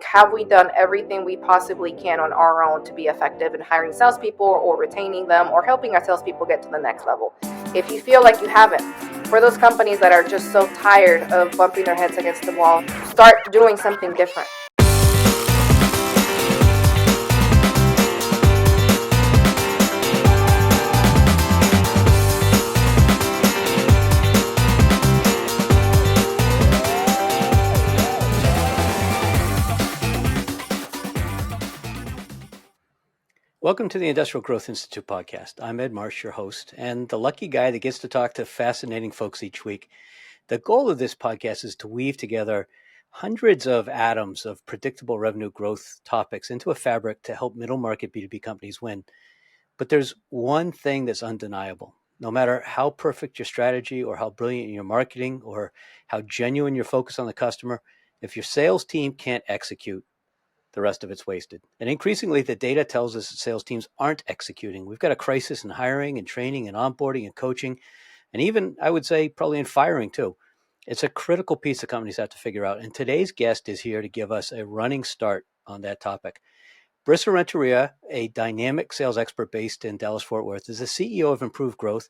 Have we done everything we possibly can on our own to be effective in hiring salespeople or retaining them or helping our salespeople get to the next level? If you feel like you haven't, for those companies that are just so tired of bumping their heads against the wall, start doing something different. Welcome to the Industrial Growth Institute podcast. I'm Ed Marsh, your host, and the lucky guy that gets to talk to fascinating folks each week. The goal of this podcast is to weave together hundreds of atoms of predictable revenue growth topics into a fabric to help middle market B2B companies win. But there's one thing that's undeniable. No matter how perfect your strategy or how brilliant your marketing or how genuine your focus on the customer, if your sales team can't execute, the rest of it's wasted. And increasingly, the data tells us that sales teams aren't executing. We've got a crisis in hiring and training and onboarding and coaching, and even, I would say, probably in firing too. It's a critical piece that companies have to figure out. And today's guest is here to give us a running start on that topic. Brisa Renteria, a dynamic sales expert based in Dallas-Fort Worth, is the CEO of Improved Growth.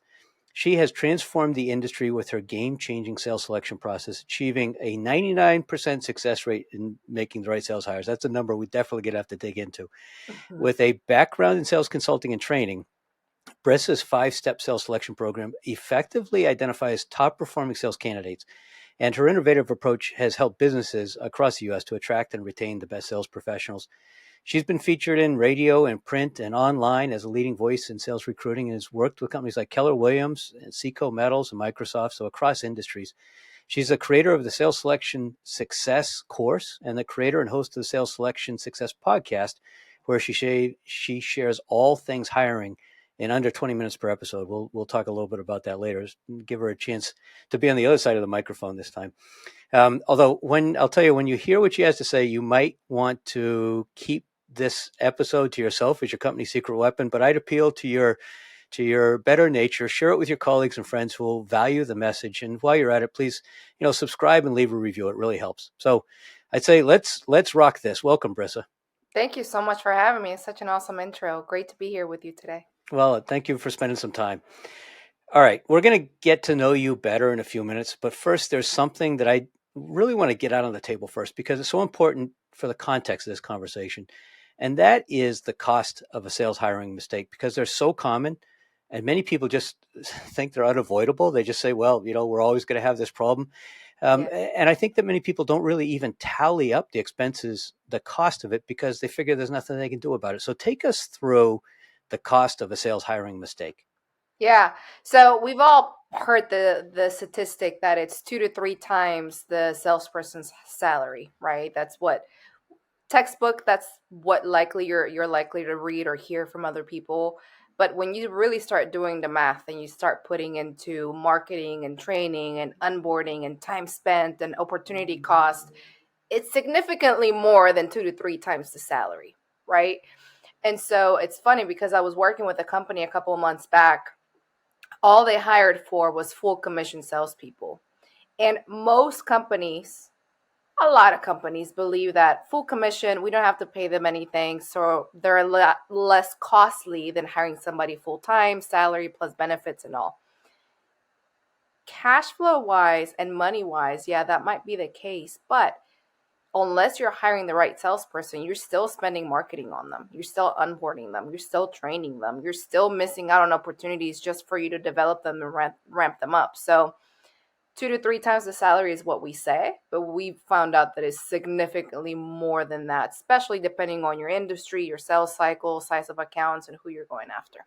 She has transformed the industry with her game-changing sales selection process, achieving a 99% success rate in making the right sales hires. That's a number we definitely going to have to dig into. Mm-hmm. With a background in sales consulting and training, Brisa's 5-step sales selection program effectively identifies top-performing sales candidates, and her innovative approach has helped businesses across the U.S. to attract and retain the best sales professionals. She's been featured in radio and print and online as a leading voice in sales recruiting and has worked with companies like Keller Williams, and Seco Metals, and Microsoft, so across industries. She's the creator of the Sales Selection Success course and the creator and host of the Sales Selection Success podcast, where she shares all things hiring in under 20 minutes per episode. We'll talk a little bit about that later. Give her a chance to be on the other side of the microphone this time. Although I'll tell you, when you hear what she has to say, you might want to keep this episode to yourself as your company's secret weapon, but I'd appeal to your better nature. Share it with your colleagues and friends who will value the message. And while you're at it, please, subscribe and leave a review. It really helps. So I'd say let's rock this. Welcome, Brisa. Thank you so much for having me. It's such an awesome intro. Great to be here with you today. Well, thank you for spending some time. All right, we're going to get to know you better in a few minutes, but first there's something that I really want to get out on the table first because it's so important for the context of this conversation. And that is the cost of a sales hiring mistake, because they're so common and many people just think they're unavoidable. They just say, well, we're always going to have this problem. And I think that many people don't really even tally up the expenses, the cost of it, because they figure there's nothing they can do about it. So take us through the cost of a sales hiring mistake. Yeah. So we've all heard the statistic that it's 2 to 3 times the salesperson's salary, right? That's what textbook, that's what likely you're likely to read or hear from other people. But when you really start doing the math and you start putting into marketing and training and onboarding and time spent and opportunity cost, it's significantly more than 2 to 3 times the salary, right? And so it's funny because I was working with a company a couple of months back. All they hired for was full commission salespeople. And most companies, a lot of companies, believe that full commission, we don't have to pay them anything. So they're a lot less costly than hiring somebody full-time, salary plus benefits and all. Cash flow wise and money wise, yeah, that might be the case. But unless you're hiring the right salesperson, you're still spending marketing on them. You're still onboarding them. You're still training them. You're still missing out on opportunities just for you to develop them and ramp them up. So 2 to 3 times the salary is what we say, but we found out that it's significantly more than that, especially depending on your industry, your sales cycle, size of accounts, and who you're going after.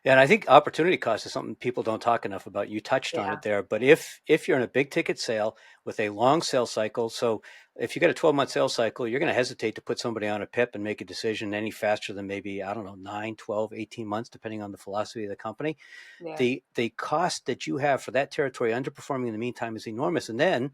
Yeah, and I think opportunity cost is something people don't talk enough about. You touched on it there, but if you're in a big ticket sale with a long sales cycle, so if you got a 12-month sales cycle, you're going to hesitate to put somebody on a PIP and make a decision any faster than maybe, 9, 12, 18 months, depending on the philosophy of the company. Yeah. The cost that you have for that territory underperforming in the meantime is enormous. And then,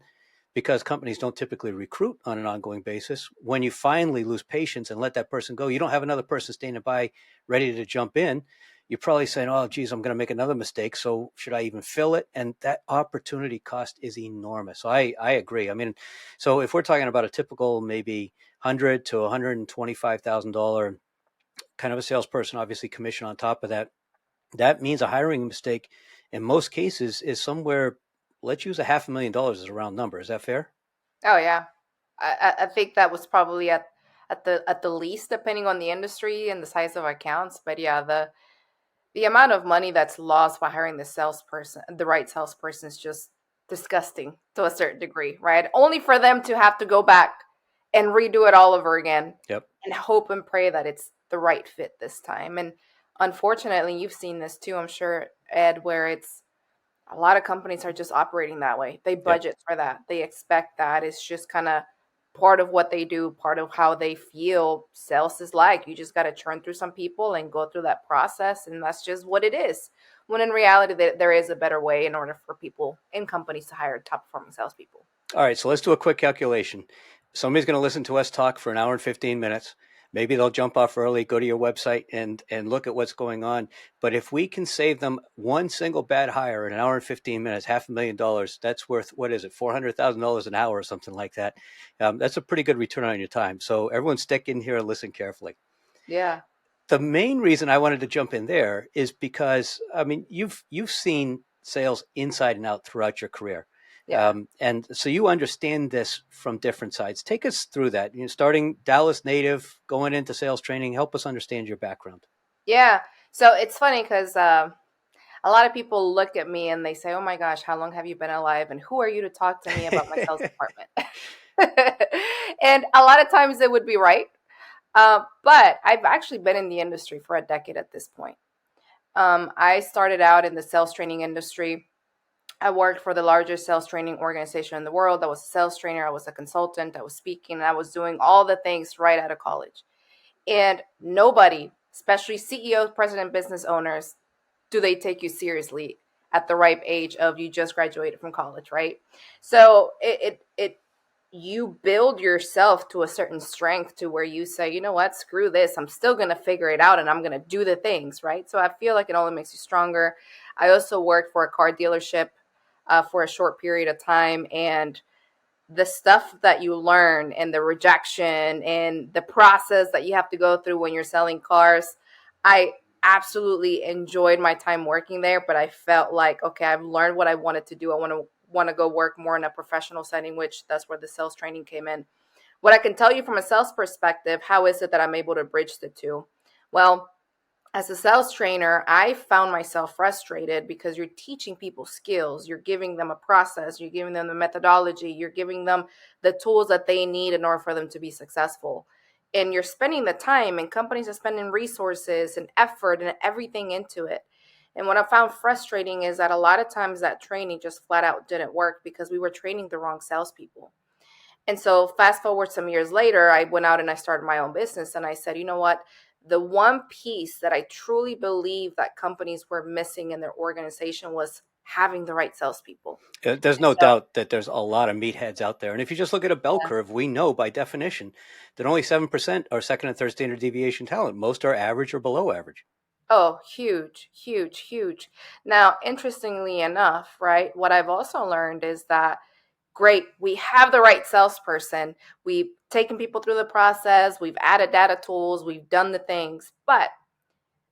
because companies don't typically recruit on an ongoing basis, when you finally lose patience and let that person go, you don't have another person standing by ready to jump in. You're probably saying, oh, geez, I'm going to make another mistake. So should I even fill it? And that opportunity cost is enormous. So I agree. I mean, so if we're talking about a typical maybe $100 to $125,000 kind of a salesperson, obviously commission on top of that. That means a hiring mistake in most cases is somewhere, let's use $500,000 as a round number. Is that fair? Oh yeah, I think that was probably at the least, depending on the industry and the size of accounts. But yeah, the amount of money that's lost by hiring the right salesperson is just disgusting to a certain degree, right? Only for them to have to go back and redo it all over again Yep. and hope and pray that it's the right fit this time. And unfortunately, you've seen this too, I'm sure, Ed, where it's a lot of companies are just operating that way. They Yep. budget for that. They expect that. It's just kind of part of what they do, part of how they feel sales is like. You just got to churn through some people and go through that process. And that's just what it is. When in reality, there is a better way in order for people in companies to hire top performing salespeople. All right, so let's do a quick calculation. Somebody's going to listen to us talk for an hour and 15 minutes. Maybe they'll jump off early, go to your website and look at what's going on. But if we can save them one single bad hire in an hour and 15 minutes, $500,000, that's worth, what is it, $400,000 an hour or something like that. That's a pretty good return on your time. So everyone stick in here and listen carefully. Yeah. The main reason I wanted to jump in there is because, I mean, you've seen sales inside and out throughout your career. Yeah. And so you understand this from different sides. Take us through that. Starting Dallas native, going into sales training. Help us understand your background. Yeah. So it's funny because a lot of people look at me and they say, "Oh my gosh, how long have you been alive? And who are you to talk to me about my sales department?" And a lot of times it would be right. But I've actually been in the industry for a decade at this point. I started out in the sales training industry. I worked for the largest sales training organization in the world. I was a sales trainer. I was a consultant. I was speaking. And I was doing all the things right out of college. And nobody, especially CEOs, president, business owners, do they take you seriously at the ripe age of you just graduated from college, right? So you build yourself to a certain strength to where you say, you know what, screw this. I'm still going to figure it out and I'm going to do the things, right? So I feel like it only makes you stronger. I also worked for a car dealership for a short period of time. And the stuff that you learn and the rejection and the process that you have to go through when you're selling cars, I absolutely enjoyed my time working there, but I felt like, okay, I've learned what I wanted to do. I want to go work more in a professional setting, which that's where the sales training came in. What I can tell you from a sales perspective, how is it that I'm able to bridge the two? Well, as a sales trainer, I found myself frustrated because you're teaching people skills. You're giving them a process. You're giving them the methodology. You're giving them the tools that they need in order for them to be successful. And you're spending the time, and companies are spending resources and effort and everything into it. And what I found frustrating is that a lot of times that training just flat out didn't work because we were training the wrong salespeople. And so fast forward some years later, I went out and I started my own business. And I said, you know what? The one piece that I truly believe that companies were missing in their organization was having the right salespeople. There's no So, doubt that there's a lot of meatheads out there. And if you just look at a bell yeah. curve, we know by definition that only 7% are second and third standard deviation talent. Most are average or below average. Oh, huge, huge, huge. Now, interestingly enough, right, what I've also learned is that great, we have the right salesperson. We've taken people through the process, we've added data tools, we've done the things, but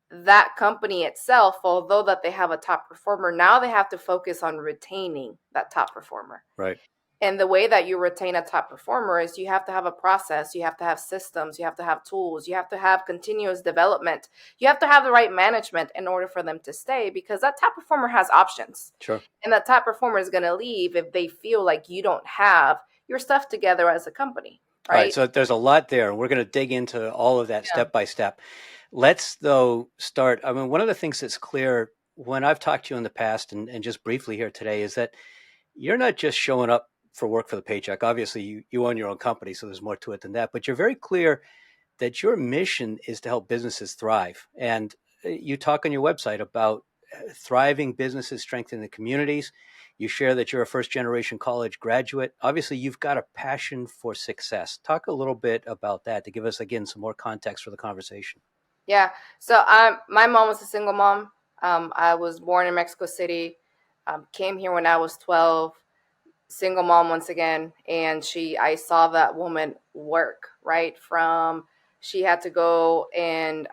that company itself, although that they have a top performer, now they have to focus on retaining that top performer. Right. And the way that you retain a top performer is you have to have a process, you have to have systems, you have to have tools, you have to have continuous development, you have to have the right management in order for them to stay, because that top performer has options. Sure. And that top performer is going to leave if they feel like you don't have your stuff together as a company, All right. right? So there's a lot there, and we're going to dig into all of that Yeah. step by step. Let's, though, start. I mean, one of the things that's clear when I've talked to you in the past and just briefly here today is that you're not just showing up for work for the paycheck. Obviously, you own your own company, so there's more to it than that. But you're very clear that your mission is to help businesses thrive. And you talk on your website about thriving businesses, strengthening the communities. You share that you're a first generation college graduate. Obviously, you've got a passion for success. Talk a little bit about that to give us, again, some more context for the conversation. Yeah. So my mom was a single mom. I was born in Mexico City, came here when I was 12, single mom once again. And I saw that woman work, right? From she had to go and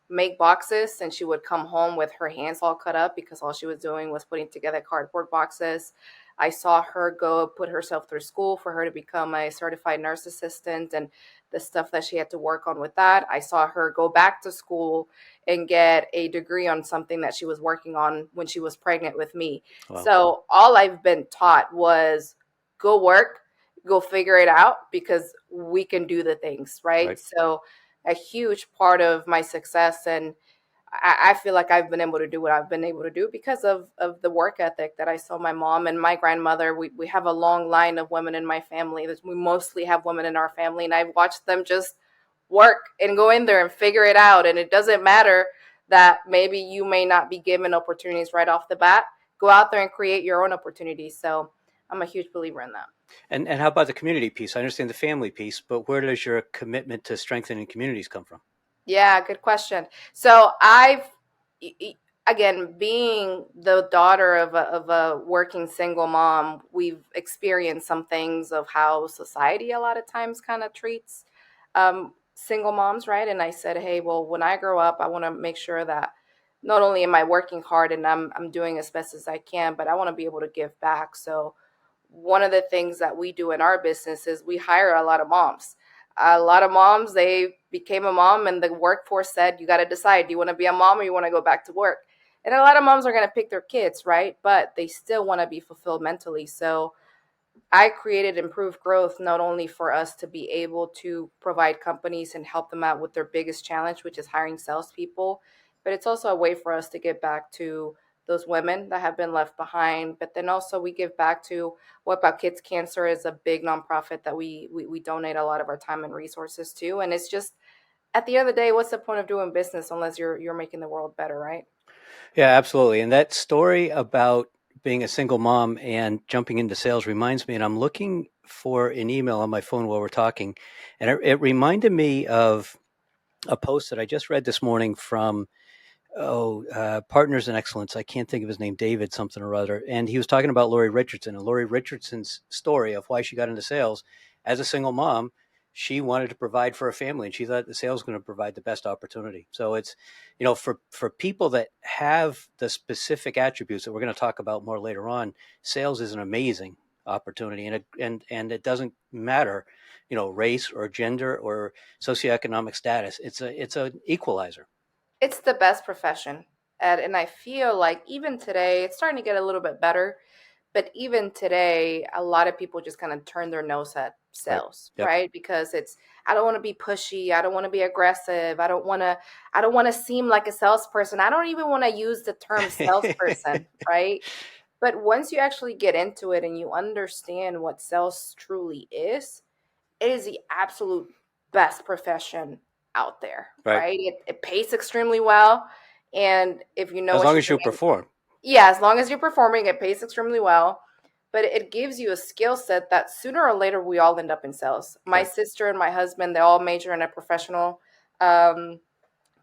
make boxes, and she would come home with her hands all cut up because all she was doing was putting together cardboard boxes. I saw her go put herself through school for her to become a certified nurse assistant and the stuff that she had to work on with that. I saw her go back to school and get a degree on something that she was working on when she was pregnant with me. Wow. So all I've been taught was go work, go figure it out because we can do the things, right? Right. So a huge part of my success and I feel like I've been able to do what I've been able to do because of the work ethic that I saw my mom and my grandmother. We have a long line of women in my family. We mostly have women in our family, and I've watched them just work and go in there and figure it out. And it doesn't matter that maybe you may not be given opportunities right off the bat. Go out there and create your own opportunities. So I'm a huge believer in that. And how about the community piece? I understand the family piece, but where does your commitment to strengthening communities come from? Yeah, good question. So again, being the daughter of a working single mom, we've experienced some things of how society a lot of times kind of treats single moms, right? And I said, hey, well, when I grow up, I want to make sure that not only am I working hard and I'm doing as best as I can, but I want to be able to give back. So one of the things that we do in our business is we hire a lot of moms. A lot of moms, they became a mom and the workforce said, you got to decide, do you want to be a mom or you want to go back to work? And a lot of moms are going to pick their kids, right? But they still want to be fulfilled mentally. So I created improved growth not only for us to be able to provide companies and help them out with their biggest challenge, which is hiring salespeople, but it's also a way for us to get back to those women that have been left behind. But then also we give back to What About Kids Cancer is a big nonprofit that we donate a lot of our time and resources to. And it's just at the end of the day, what's the point of doing business unless you're making the world better, right? Yeah, absolutely. And that story about being a single mom and jumping into sales reminds me, and I'm looking for an email on my phone while we're talking, and it reminded me of a post that I just read this morning from Partners in Excellence. I can't think of his name, David something or other. And he was talking about Lori Richardson and Lori Richardson's story of why she got into sales as a single mom. She wanted to provide for her family, and she thought the sales was going to provide the best opportunity. So it's, for people that have the specific attributes that we're going to talk about more later on, sales is an amazing opportunity, and it doesn't matter, race or gender or socioeconomic status. It's an equalizer. It's the best profession. And I feel like even today, it's starting to get a little bit better. But even today, a lot of people just kind of turn their nose at Right. sales, Yep. right? Because I don't want to be pushy. I don't want to be aggressive. I don't want to seem like a salesperson. I don't even want to use the term salesperson, right? But once you actually get into it and you understand what sales truly is, it is the absolute best profession out there, Right. right? It pays extremely well. And if you know As what long you're as you doing, perform. yeah, as long as you're performing, it pays extremely well. But it gives you a skill set that sooner or later we all end up in sales. My Right. sister and my husband, they all major in a professional. Um,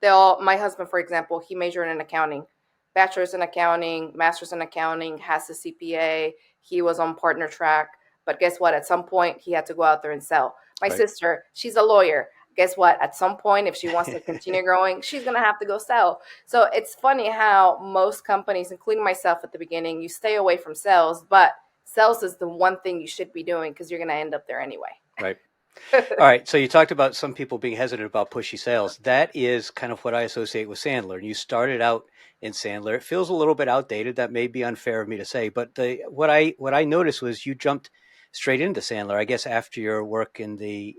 my husband, for example, he majored in accounting, bachelor's in accounting, master's in accounting, has a CPA. He was on partner track. But guess what? At some point, he had to go out there and sell. My Right. sister, she's a lawyer. Guess what? At some point, if she wants to continue growing, she's going to have to go sell. So it's funny how most companies, including myself at the beginning, you stay away from sales, but sales is the one thing you should be doing because you're going to end up there anyway. Right. All right. So you talked about some people being hesitant about pushy sales. That is kind of what I associate with Sandler. And you started out in Sandler. It feels a little bit outdated. That may be unfair of me to say, but what I noticed was you jumped straight into Sandler. I guess after your work at the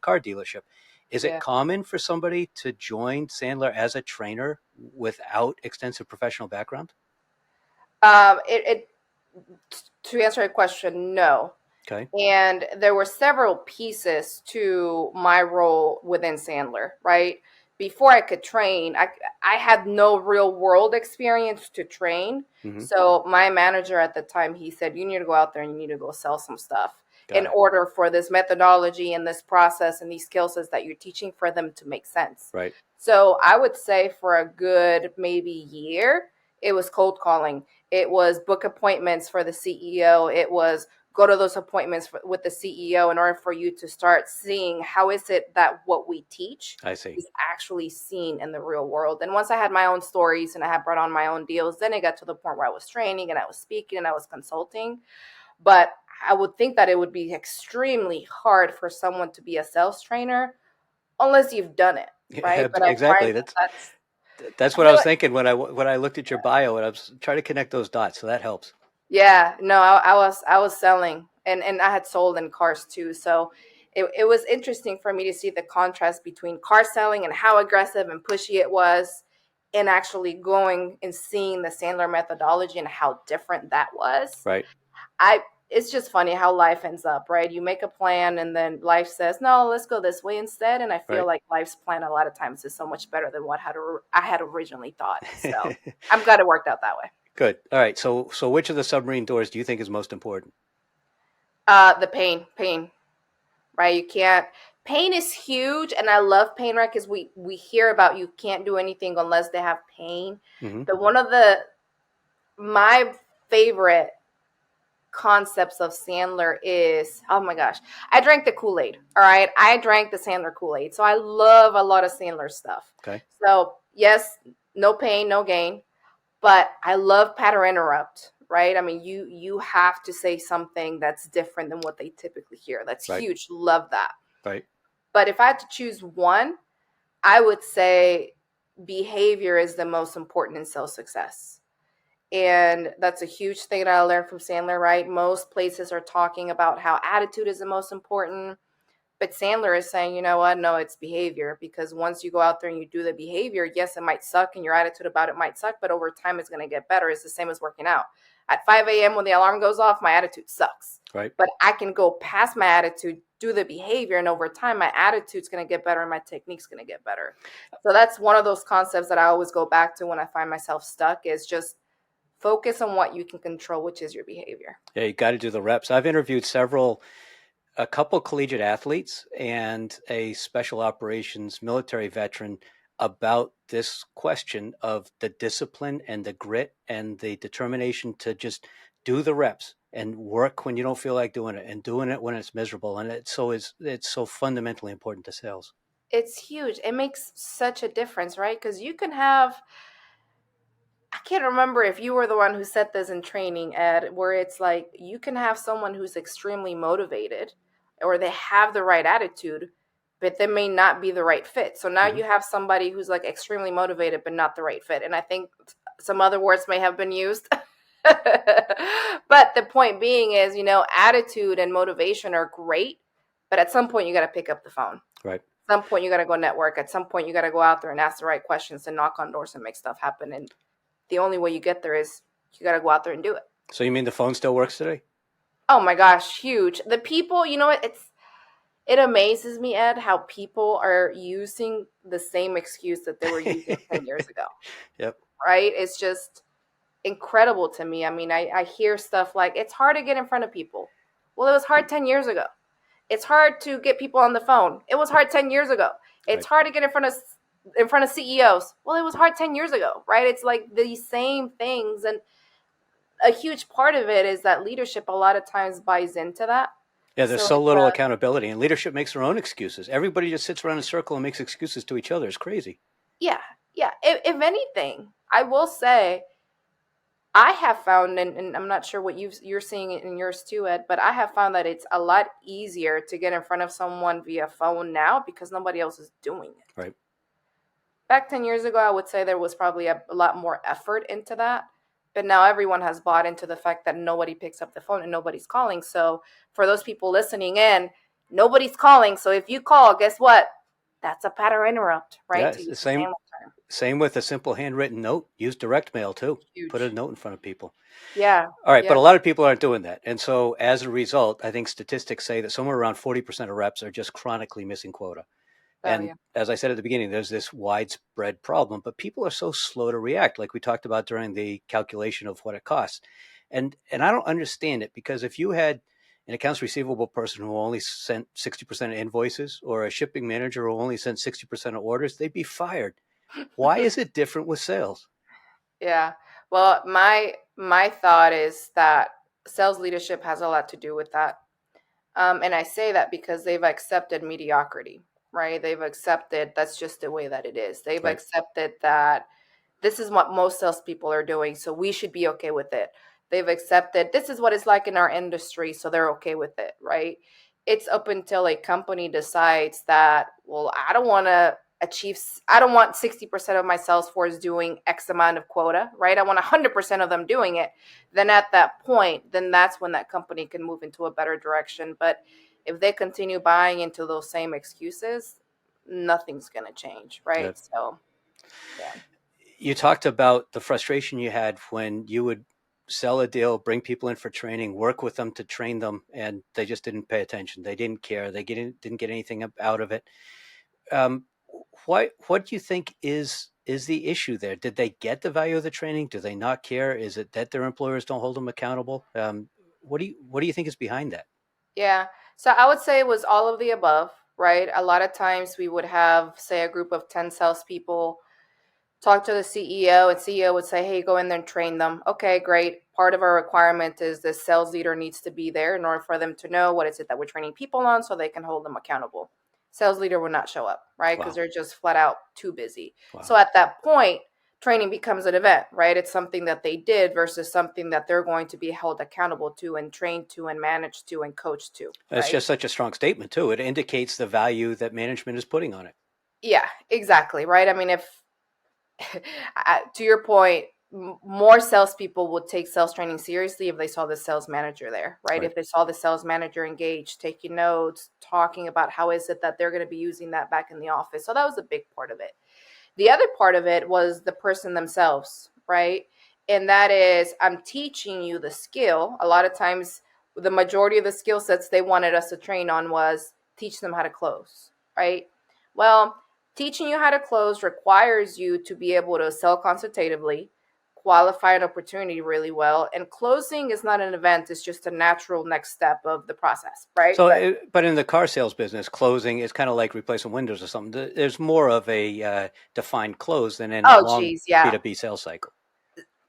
car dealership. Is it Yeah. common for somebody to join Sandler as a trainer without extensive professional background? It to answer your question, no. Okay. And there were several pieces to my role within Sandler, right? Before I could train, I had no real world experience to train. Mm-hmm. So my manager at the time, he said, you need to go out there and you need to go sell some stuff Got in it. order for this methodology and this process and these skill sets that you're teaching for them to make sense. Right. So I would say for a good maybe year, it was cold calling. It was book appointments for the CEO. It was go to those appointments with the CEO in order for you to start seeing how is it that what we teach I see. is actually seen in the real world. And once I had my own stories and I had brought on my own deals, then it got to the point where I was training and I was speaking and I was consulting. But I would think that it would be extremely hard for someone to be a sales trainer unless you've done it, right? Yeah, But I find exactly. that That's I what I feel was like, thinking when I looked at your bio, and I was trying to connect those dots. So that helps. yeah, no, I was selling and I had sold in cars too. So it was interesting for me to see the contrast between car selling and how aggressive and pushy it was, and actually going and seeing the Sandler methodology and how different that was. Right. I It's just funny how life ends up, right? You make a plan and then life says, "No, let's go this way instead." And I feel Right. like life's plan a lot of times is so much better than I had originally thought. So I'm glad it worked out that way. Good. All right. So which of the submarine doors do you think is most important? The pain, right? You can't. Pain is huge, and I love pain, right? Because we hear about you can't do anything unless they have pain. Hmm. But one of the my favorite concepts of Sandler is, oh my gosh, I drank the Kool-Aid. All right. I drank the Sandler Kool-Aid. So I love a lot of Sandler stuff. Okay. So yes, no pain, no gain. But I love pattern interrupt, right? I mean, you have to say something that's different than what they typically hear. That's Right. huge. Love that. Right. But if I had to choose one, I would say behavior is the most important in sales success. And that's a huge thing that I learned from Sandler, right? Most places are talking about how attitude is the most important. But Sandler is saying, you know what? No, it's behavior. Because once you go out there and you do the behavior, yes, it might suck and your attitude about it might suck, but over time it's going to get better. It's the same as working out. At 5 a.m. when the alarm goes off, my attitude sucks. Right. But I can go past my attitude, do the behavior, and over time my attitude's going to get better and my technique's going to get better. So that's one of those concepts that I always go back to when I find myself stuck, is just focus on what you can control, which is your behavior. Yeah, you got to do the reps. I've interviewed a couple collegiate athletes and a special operations military veteran about this question of the discipline and the grit and the determination to just do the reps and work when you don't feel like doing it and doing it when it's miserable. And it's so fundamentally important to sales. It's huge. It makes such a difference, right? Because you can have, I can't remember if you were the one who said this in training, Ed, where it's like you can have someone who's extremely motivated or they have the right attitude, but they may not be the right fit. So now Hmm. you have somebody who's like extremely motivated, but not the right fit. And I think some other words may have been used. But the point being is, attitude and motivation are great, but at some point you got to pick up the phone. Right. At some point you got to go network. At some point you got to go out there and ask the right questions and knock on doors and make stuff happen. And the only way you get there is you got to go out there and do it. So you mean the phone still works today? Oh my gosh, huge. The people, you know what? It amazes me, Ed, how people are using the same excuse that they were using 10 years ago, Yep. right? It's just incredible to me. I mean, I hear stuff like it's hard to get in front of people. Well, it was hard 10 years ago. It's hard to get people on the phone. It was hard 10 years ago. It's Right. hard to get in front of CEOs. Well, it was hard 10 years ago, right? It's like these same things. And a huge part of it is that leadership a lot of times buys into that. Yeah, there's So so little accountability, and leadership makes their own excuses. Everybody just sits around in a circle and makes excuses to each other. It's crazy. yeah, yeah. If anything, I will say I have found, and I'm not sure what you're seeing in yours too, Ed, but I have found that it's a lot easier to get in front of someone via phone now because nobody else is doing it. Right. Back 10 years ago, I would say there was probably a lot more effort into that. But now everyone has bought into the fact that nobody picks up the phone and nobody's calling. So for those people listening in, nobody's calling. So if you call, guess what? That's a pattern interrupt, Yeah, right? To it's the use the same. term. Same with a simple handwritten note. Use direct mail too. Put a Huge. note in front of people. Yeah. All right, but Yeah. a lot of people aren't doing that. And so as a result, I think statistics say that somewhere around 40% of reps are just chronically missing quota. Oh, And yeah. as I said at the beginning, there's this widespread problem, but people are so slow to react, like we talked about during the calculation of what it costs. And I don't understand it, because if you had an accounts receivable person who only sent 60% of invoices, or a shipping manager who only sent 60% of orders, they'd be fired. Why is it different with sales? Yeah. Well, my thought is that sales leadership has a lot to do with that. And I say that because they've accepted mediocrity, right? They've accepted that's just the way that it is. They've Right. accepted that this is what most salespeople are doing, so we should be okay with it. They've accepted this is what it's like in our industry, so they're okay with it, right? It's up until a company decides that, well, I don't want 60% of my sales force doing X amount of quota, right? I want 100% of them doing it. Then at that point, then that's when that company can move into a better direction. But if they continue buying into those same excuses, nothing's going to change, Yeah. right? So, yeah. You talked about the frustration you had when you would sell a deal, bring people in for training, work with them to train them, and they just didn't pay attention. They didn't care. They didn't get anything out of it. Um, what do you think is the issue there? Did they get the value of the training? Do they not care? Is it that their employers don't hold them accountable? What do you think is behind that? Yeah. So I would say it was all of the above, right? A lot of times we would have, say, a group of 10 salespeople talk to the CEO, and CEO would say, hey, go in there and train them. Okay, great. Part of our requirement is the sales leader needs to be there in order for them to know what is it that we're training people on so they can hold them accountable. Sales leader would not show up, right? Because Wow, they're just flat out too busy. wow. So at that point, training becomes an event, right? It's something that they did versus something that they're going to be held accountable to and trained to and managed to and coached to, That's right? just such a strong statement too. It indicates the value that management is putting on it. Yeah, exactly, right? I mean, if to your point, more salespeople would take sales training seriously if they saw the sales manager there, right? Right. If they saw the sales manager engaged, taking notes, talking about how is it that they're going to be using that back in the office. So that was a big part of it. The other part of it was the person themselves, right? And that is, I'm teaching you the skill. A lot of times, the majority of the skill sets they wanted us to train on was teach them how to close, right? Well, teaching you how to close requires you to be able to sell consultatively, qualify an opportunity really well, and closing is not an event, it's just a natural next step of the process, right? So, But but in the car sales business, closing is kind of like replacing windows or something. There's more of a defined close than in a oh long geez, yeah. B2B sales cycle.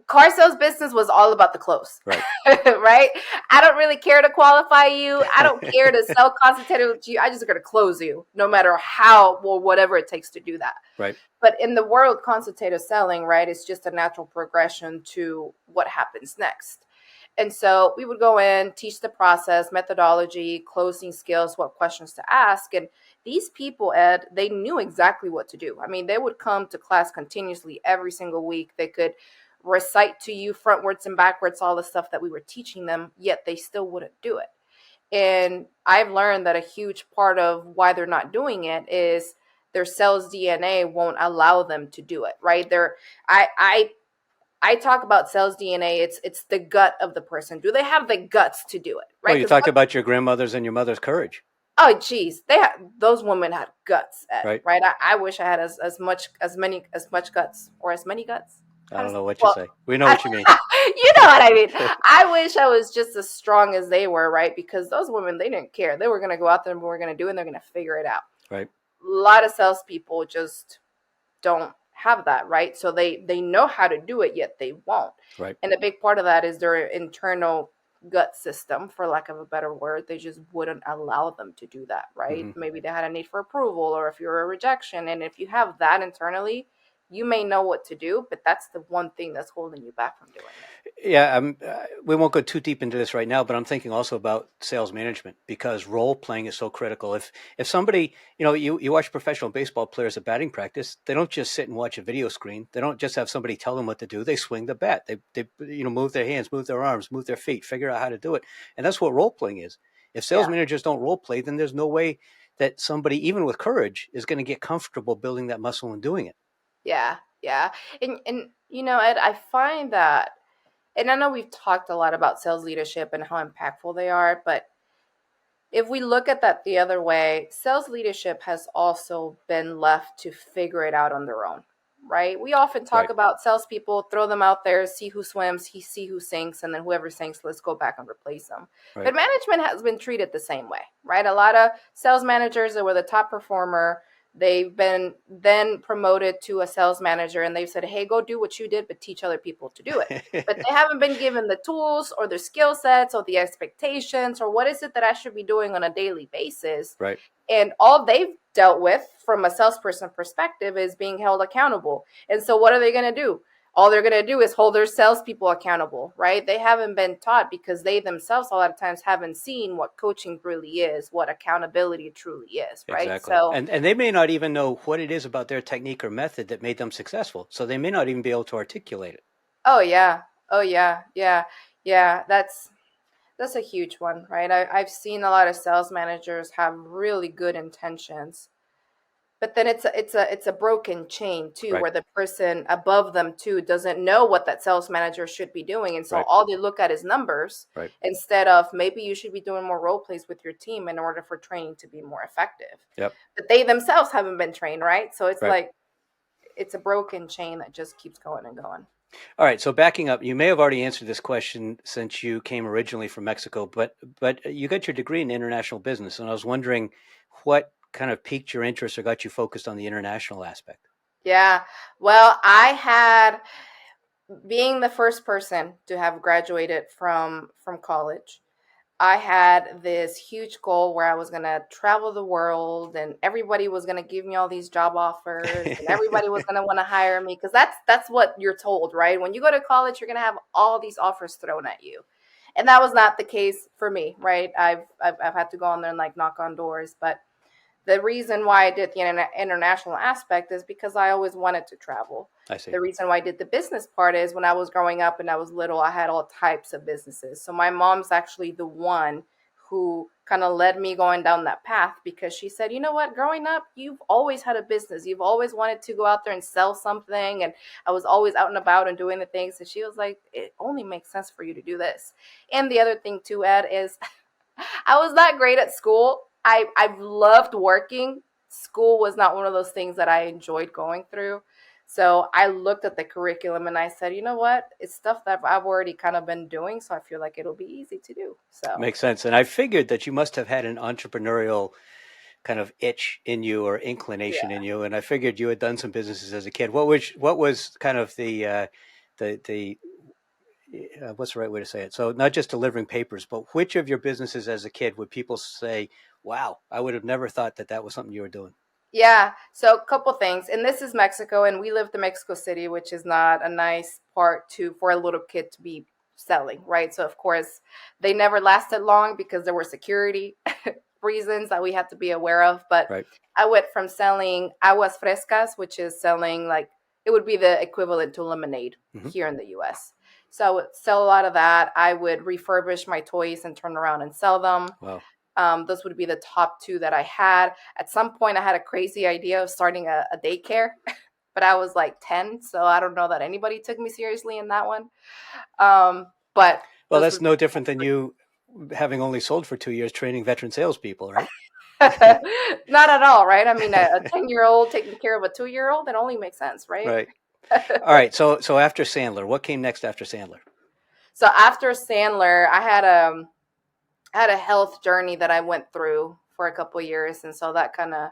Car sales business was all about the close, Right. right? I don't really care to qualify you. I don't care to sell consultative to you. I just got to close you, no matter how or whatever it takes to do that. Right. But in the world consultative selling, right, it's just a natural progression to what happens next. And so we would go in, teach the process, methodology, closing skills, what questions to ask. And these people, Ed, they knew exactly what to do. I mean, they would come to class continuously every single week. They could recite to you frontwards and backwards all the stuff that we were teaching them, yet they still wouldn't do it. And I've learned that a huge part of why they're not doing it is their sales DNA won't allow them to do it, right? I I I talk about sales DNA. It's the gut of the person. Do they have the guts to do it, Well, right? you Because talked about your grandmother's and your mother's courage, oh geez, those women had guts, Ed, right? right? I wish I had as much guts or as many guts. I How don't does know what you well say. We know I, what you mean. you know what I mean. I wish I was just as strong as they were, right? Because those women, they didn't care. They were going to go out there and we were going to do, and they're going to figure it out. Right. A lot of salespeople just don't have that, right? So they know how to do it, yet they won't. Right. And a big part of that is their internal gut system, for lack of a better word. They just wouldn't allow them to do that, right? Hmm. Maybe they had a need for approval, or if you're a rejection. And if you have that internally, you may know what to do, but that's the one thing that's holding you back from doing it. Yeah, we won't go too deep into this right now, but I'm thinking also about sales management because role playing is so critical. If somebody, you watch professional baseball players at batting practice, they don't just sit and watch a video screen. They don't just have somebody tell them what to do. They swing the bat. They move their hands, move their arms, move their feet, figure out how to do it. And that's what role playing is. If sales Yeah. managers don't role play, then there's no way that somebody, even with courage, is going to get comfortable building that muscle and doing it. Yeah. Yeah. And Ed, I find that, and I know we've talked a lot about sales leadership and how impactful they are, but if we look at that the other way, sales leadership has also been left to figure it out on their own, right? We often talk Right. about salespeople, throw them out there, see who swims, see who sinks, and then whoever sinks, let's go back and replace them. Right. But management has been treated the same way, right? A lot of sales managers that were the top performer, They've been then promoted to a sales manager, and they've said, hey, go do what you did, but teach other people to do it. But they haven't been given the tools or the skill sets or the expectations or what is it that I should be doing on a daily basis. Right. And all they've dealt with from a salesperson perspective is being held accountable. And so what are they going to do? All they're going to do is hold their salespeople accountable, right? They haven't been taught because they themselves a lot of times haven't seen what coaching really is, what accountability truly is, right? Exactly. So, And they may not even know what it is about their technique or method that made them successful. So they may not even be able to articulate it. oh yeah, oh yeah, yeah, yeah. That's a huge one, right? I've seen a lot of sales managers have really good intentions, but then it's a broken chain too, Right. where the person above them too doesn't know what that sales manager should be doing, and so Right. all they look at is numbers Right. instead of maybe you should be doing more role plays with your team in order for training to be more effective. Yep. But they themselves haven't been trained, right? So it's Right. like it's a broken chain that just keeps going and going. All right. So backing up, you may have already answered this question since you came originally from Mexico, but you got your degree in international business, and I was wondering what kind of piqued your interest or got you focused on the international aspect. Yeah. Well, I had being the first person to have graduated from college. I had this huge goal where I was going to travel the world and everybody was going to give me all these job offers and everybody was going to want to hire me because that's what you're told, right? When you go to college, you're going to have all these offers thrown at you. And that was not the case for me, right? I've had to go on there and like knock on doors, but the reason why I did the international aspect is because I always wanted to travel. I see. The reason why I did the business part is when I was growing up and I was little, I had all types of businesses. So my mom's actually the one who kind of led me going down that path because she said, you know what, growing up, you've always had a business. You've always wanted to go out there and sell something. And I was always out and about and doing the things. And she was like, it only makes sense for you to do this. And the other thing too, Ed, is I was not great at school. I've loved working. School was not one of those things that I enjoyed going through. So I looked at the curriculum and I said, you know what? It's stuff that I've already kind of been doing. So I feel like it'll be easy to do. So, Makes sense. And I figured that you must have had an entrepreneurial kind of itch in you or inclination yeah. in you. And I figured you had done some businesses as a kid. What was kind of the what's the right way to say it? So not just delivering papers, but which of your businesses as a kid would people say, "Wow, I would have never thought that that was something you were doing"? Yeah. So a couple things. And this is Mexico and we lived in Mexico City, which is not a nice part to for a little kid to be selling, right? So of course they never lasted long because there were security reasons that we had to be aware of. But Right. I went from selling aguas frescas, which is selling like it would be the equivalent to lemonade Hmm. here in the US. So I would sell a lot of that. I would refurbish my toys and turn around and sell them. Wow. Those would be the top two that I had. At some point, I had a crazy idea of starting a daycare, but I was like 10, so I don't know that anybody took me seriously in that one. But Well, those that's would no different than you having only sold for 2 years, training veteran salespeople, right? not at all, right? I mean, a 10-year-old taking care of a 2-year-old, it only makes sense, right? Right. All right. So after Sandler, what came next after Sandler? So after Sandler, I had a health journey that I went through for a couple of years, and so that kind of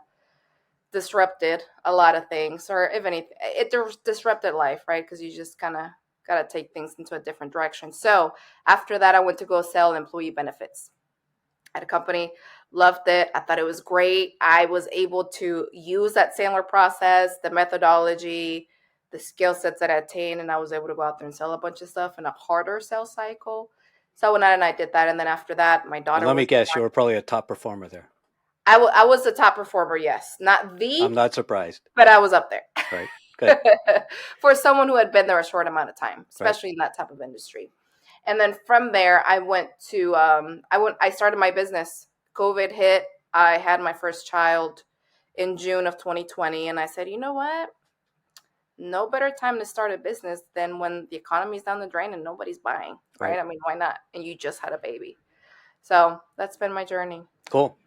disrupted a lot of things, or if anything, it disrupted life, right? Because you just kind of got to take things into a different direction. So after that, I went to go sell employee benefits at a company. Loved it. I thought it was great. I was able to use that Sandler process, the methodology, the skill sets that I attained, and I was able to go out there and sell a bunch of stuff in a harder sales cycle. So I went out and I did that, and then after that, my And daughter let me was guess, born. you were probably a top performer there. I was the top performer, yes, not I'm the, not surprised. but I was up there. Right. Good. For someone who had been there a short amount of time, Right. especially in that type of industry. And then from there, I started my business. COVID hit. I had my first child in June of 2020, and I said, you know what? No better time to start a business than when the economy's down the drain and nobody's buying, right? Right. I mean, why not? And you just had a baby. So that's been my journey. Cool.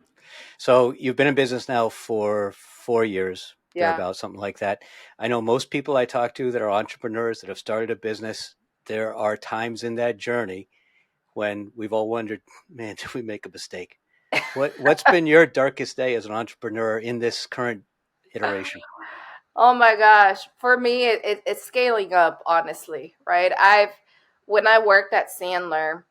So you've been in business now for 4 years, Yeah. thereabouts, something like that. I know most people I talk to that are entrepreneurs that have started a business, there are times in that journey when we've all wondered, man, did we make a mistake? What's been your darkest day as an entrepreneur in this current iteration? Oh my gosh. For me, it's scaling up, honestly, right? When I worked at Sandler,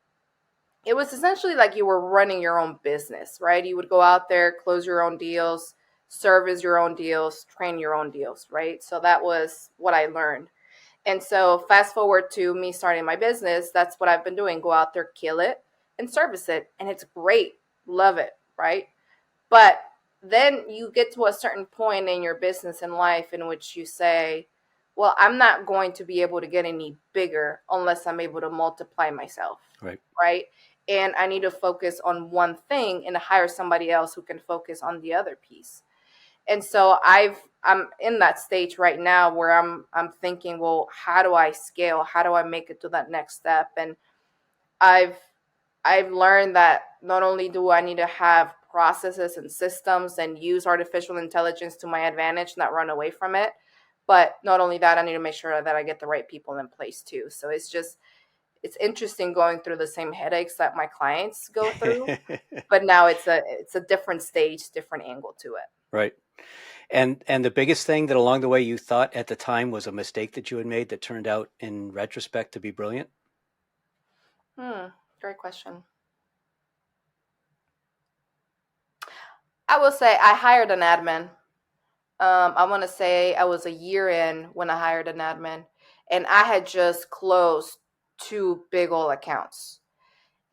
it was essentially like you were running your own business, right? You would go out there, close your own deals, service your own deals, train your own deals, right? So that was what I learned. And so fast forward to me starting my business, that's what I've been doing. Go out there, kill it, and service it. And it's great. Love it, right? But then you get to a certain point in your business and life in which you say, well, I'm not going to be able to get any bigger unless I'm able to multiply myself, Right. right? And I need to focus on one thing and hire somebody else who can focus on the other piece. And so I'm in that stage right now where I'm thinking, well, how do I scale? How do I make it to that next step? And I've I've learned that not only do I need to have processes and systems and use artificial intelligence to my advantage, not run away from it, but not only that, I need to make sure that I get the right people in place too. So it's interesting going through the same headaches that my clients go through, but now it's a different stage, different angle to it. Right. And the biggest thing that along the way you thought at the time was a mistake that you had made that turned out in retrospect to be brilliant? Great question. I will say I hired an admin. I want to say I was a year in when I hired an admin, and I had just closed two big old accounts.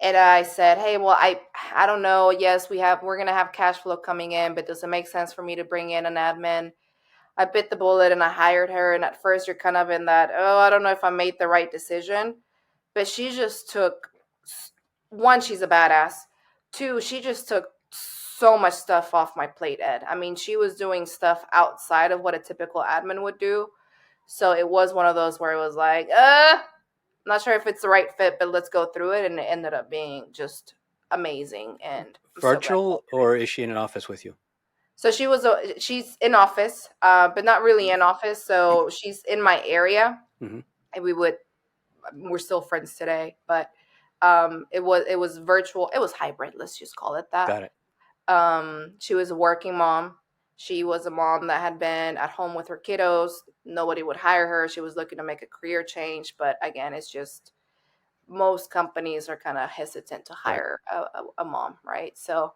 And I said, "Hey, well, I don't know. Yes, we're gonna have cash flow coming in, but does it make sense for me to bring in an admin?" I bit the bullet and I hired her. And at first, you're kind of in that, oh, I don't know if I made the right decision. But she just took one, she's a badass. Two, she just took so much stuff off my plate, Ed. I mean, she was doing stuff outside of what a typical admin would do. So it was one of those where it was like, not sure if it's the right fit, but let's go through it. And it ended up being just amazing. And I'm so glad. Virtual, or is she in an office with you? So she's in office, but not really in office. So she's in my area, Mm-hmm. and we're still friends today. But it was virtual. It was hybrid. Let's just call it that. Got it. She was a working mom. She was a mom that had been at home with her kiddos. Nobody would hire her. She was looking to make a career change, but again, it's just most companies are kind of hesitant to Right. hire a mom, right? So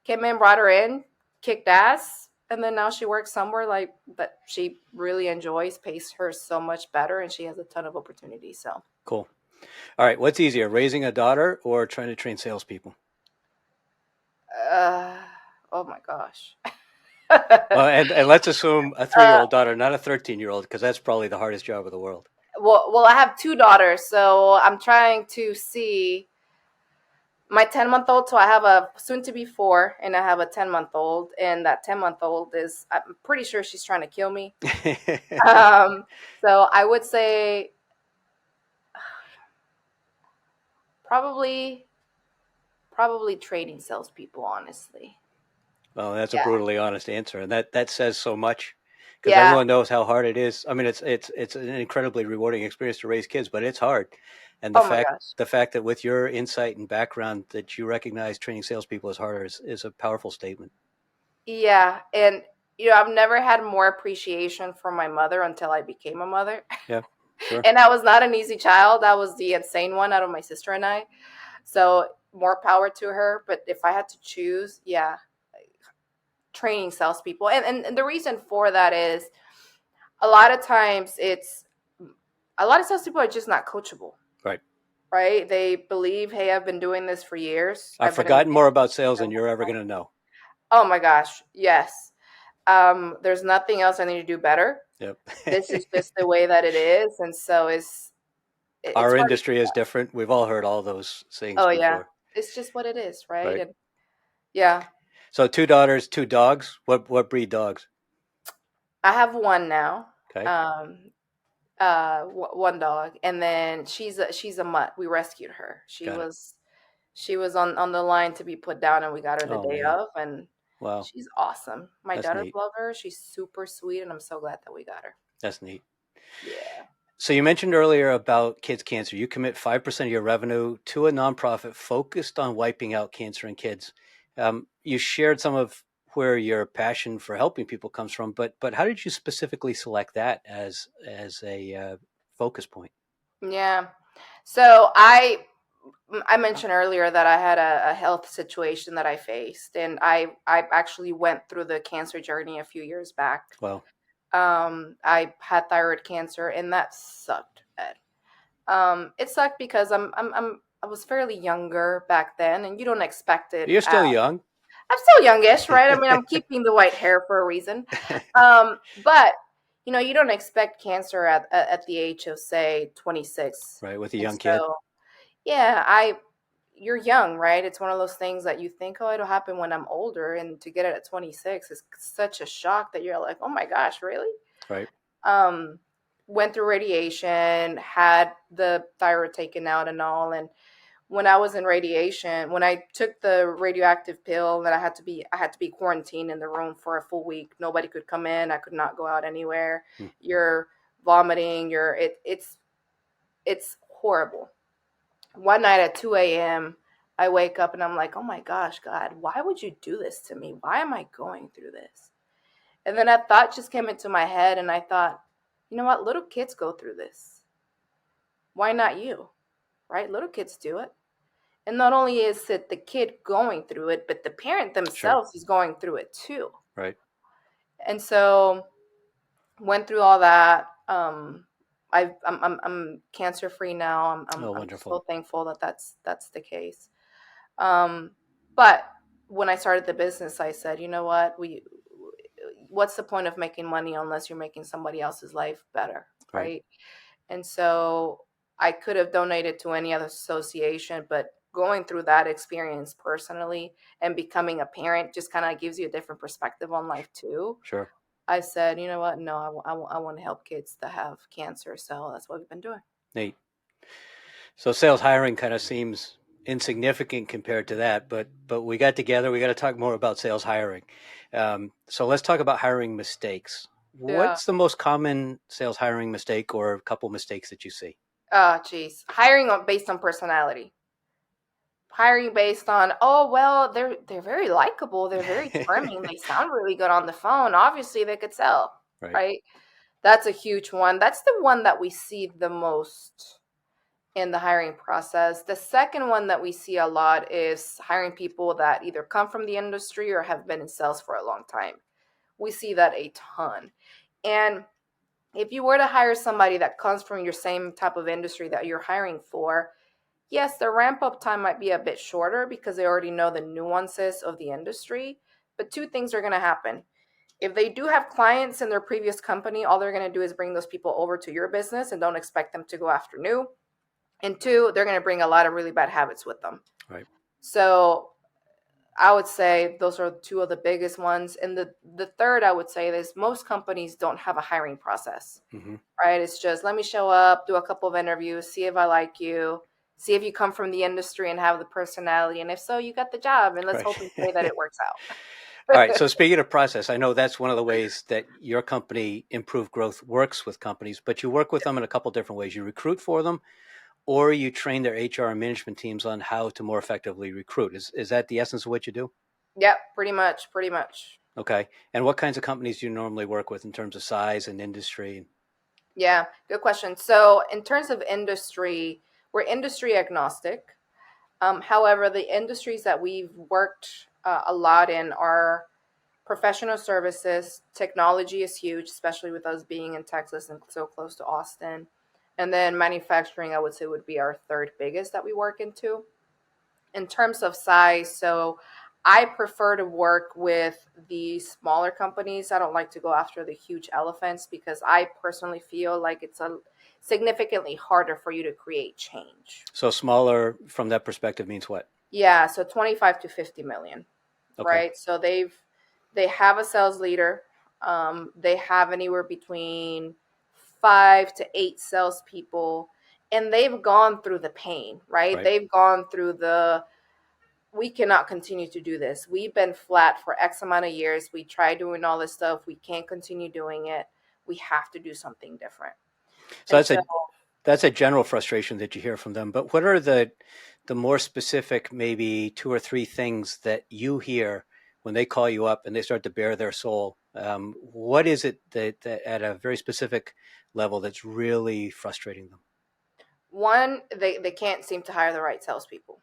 came in, brought her in, kicked ass, and then now she works somewhere like that she really enjoys, pays her so much better, and she has a ton of opportunities. So Cool. All right. What's easier, raising a daughter or trying to train salespeople? uh, oh my gosh. Well, and let's assume a 3-year-old daughter, not a 13-year-old, because that's probably the hardest job in the world. Well, I have two daughters, so I'm trying to see my 10-month-old. So I have a soon to be four, and I have a 10-month-old, and that 10-month-old is, I'm pretty sure she's trying to kill me. Um, so I would say probably trading salespeople, honestly. Well, that's a Yeah. brutally honest answer, and that says so much, because Yeah. everyone knows how hard it is. I mean, it's an incredibly rewarding experience to raise kids, but it's hard. And the Oh my fact gosh. the fact that with your insight and background that you recognize training salespeople is harder is a powerful statement. Yeah. And, I've never had more appreciation for my mother until I became a mother. Yeah, sure. And I was not an easy child. I was the insane one out of my sister and I. So more power to her. But if I had to choose, yeah, training salespeople. And the reason for that is a lot of times a lot of salespeople are just not coachable, Right. right? They believe, hey, I've been doing this for years. I've I've been in the forgotten more about sales than game. you're ever going to know. Oh my gosh, yes. There's nothing else I need to do better. Yep. This is just the way that it is, and so it's Our hard to industry is different. We've all heard all those things oh yeah, before, it's just what it is, right? right? And yeah, So 2 daughters, 2 dogs. What breed dogs? I have one now. Okay. Um, one dog, and then she's a mutt. We rescued her. she Got it. was she was on the line to be put down, and we got her the Oh day man. of, and Wow. she's awesome. My That's daughters neat. love her. She's super sweet, and I'm so glad that we got her. That's neat. Yeah. So you mentioned earlier about kids' cancer. You commit 5% of your revenue to a nonprofit focused on wiping out cancer in kids. You shared some of where your passion for helping people comes from, but how did you specifically select that as a focus point? Yeah. So I mentioned earlier that I had a health situation that I faced, and I actually went through the cancer journey a few years back. Well, I had thyroid cancer, and that sucked. Ed. It sucked because I was fairly younger back then, and you don't expect it. you're still young. I'm still youngish, right? I mean, I'm keeping the white hair for a reason. But you don't expect cancer at the age of say 26, Right, with a and young kid. so yeah, you're young, right? It's one of those things that you think, oh, it'll happen when I'm older, and to get it at 26 is such a shock that you're like, oh my gosh, really? Right. Um, Went through radiation, had the thyroid taken out and all, and when I was in radiation, when I took the radioactive pill, that I had to be quarantined in the room for a full week. Nobody could come in. I could not go out anywhere. Hmm. You're vomiting. It's horrible. One night at 2 a.m., I wake up and I'm like, oh my gosh, God, why would you do this to me? Why am I going through this? And then a thought just came into my head, and I thought, you know what? Little kids go through this. Why not you? Right? Little kids do it. And not only is it the kid going through it, but the parent Sure. themselves is going through it too. Right. And so went through all that. I'm cancer free now. Oh, I'm wonderful. so thankful that that's the case. Um, but when I started the business, I said, you know what, what's the point of making money unless you're making somebody else's life better, Right. right? And so I could have donated to any other association, but going through that experience personally and becoming a parent just kind of gives you a different perspective on life too. Sure. I said, you know what? No, I want to help kids that have cancer. So that's what we've been doing. Neat. So sales hiring kind of seems insignificant compared to that, but we got together. We got to talk more about sales hiring. So let's talk about hiring mistakes. Yeah. What's the most common sales hiring mistake or a couple mistakes that you see? Oh, geez. Hiring based on personality. Hiring based on, oh well, they're very likable. They're very charming. They sound really good on the phone. Obviously, they could sell, Right. right? That's a huge one. That's the one that we see the most in the hiring process. The second one that we see a lot is hiring people that either come from the industry or have been in sales for a long time. We see that a ton. And if you were to hire somebody that comes from your same type of industry that you're hiring for, yes, the ramp up time might be a bit shorter because they already know the nuances of the industry. But two things are going to happen. If they do have clients in their previous company, all they're going to do is bring those people over to your business and don't expect them to go after new. And two, they're going to bring a lot of really bad habits with them. Right. So I would say those are two of the biggest ones. And the third, I would say, is most companies don't have a hiring process, Mm-hmm. right? It's just let me show up, do a couple of interviews, see if I like you, see if you come from the industry and have the personality. And if so, you got the job. And let's Right. hope and pray that it works All out. right. So speaking of process, I know that's one of the ways that your company, Improve Growth, works with companies, but you work with them in a couple different ways. You recruit for them, or you train their HR and management teams on how to more effectively recruit. Is that the essence of what you do? Yep, pretty much, pretty much. Okay. And what kinds of companies do you normally work with in terms of size and industry? Yeah, good question. So, in terms of industry, we're industry agnostic. However, the industries that we've worked a lot in are professional services. Technology is huge, especially with us being in Texas and so close to Austin. And then manufacturing, I would say, would be our third biggest that we work into. In terms of size, so I prefer to work with the smaller companies. I don't like to go after the huge elephants because I personally feel like it's a significantly harder for you to create change. So smaller from that perspective means what? Yeah, so 25 to 50 million, Okay. right? So they have a sales leader. They have anywhere between 5 to 8 salespeople, and they've gone through the pain, right? Right. They've gone through the we cannot continue to do this. We've been flat for X amount of years. We tried doing all this stuff. We can't continue doing it. We have to do something different. So And so, that's a general frustration that you hear from them. But what are the more specific, maybe two or three things that you hear when they call you up and they start to bare their soul, what is it that at a very specific level that's really frustrating them? One, they can't seem to hire the right salespeople.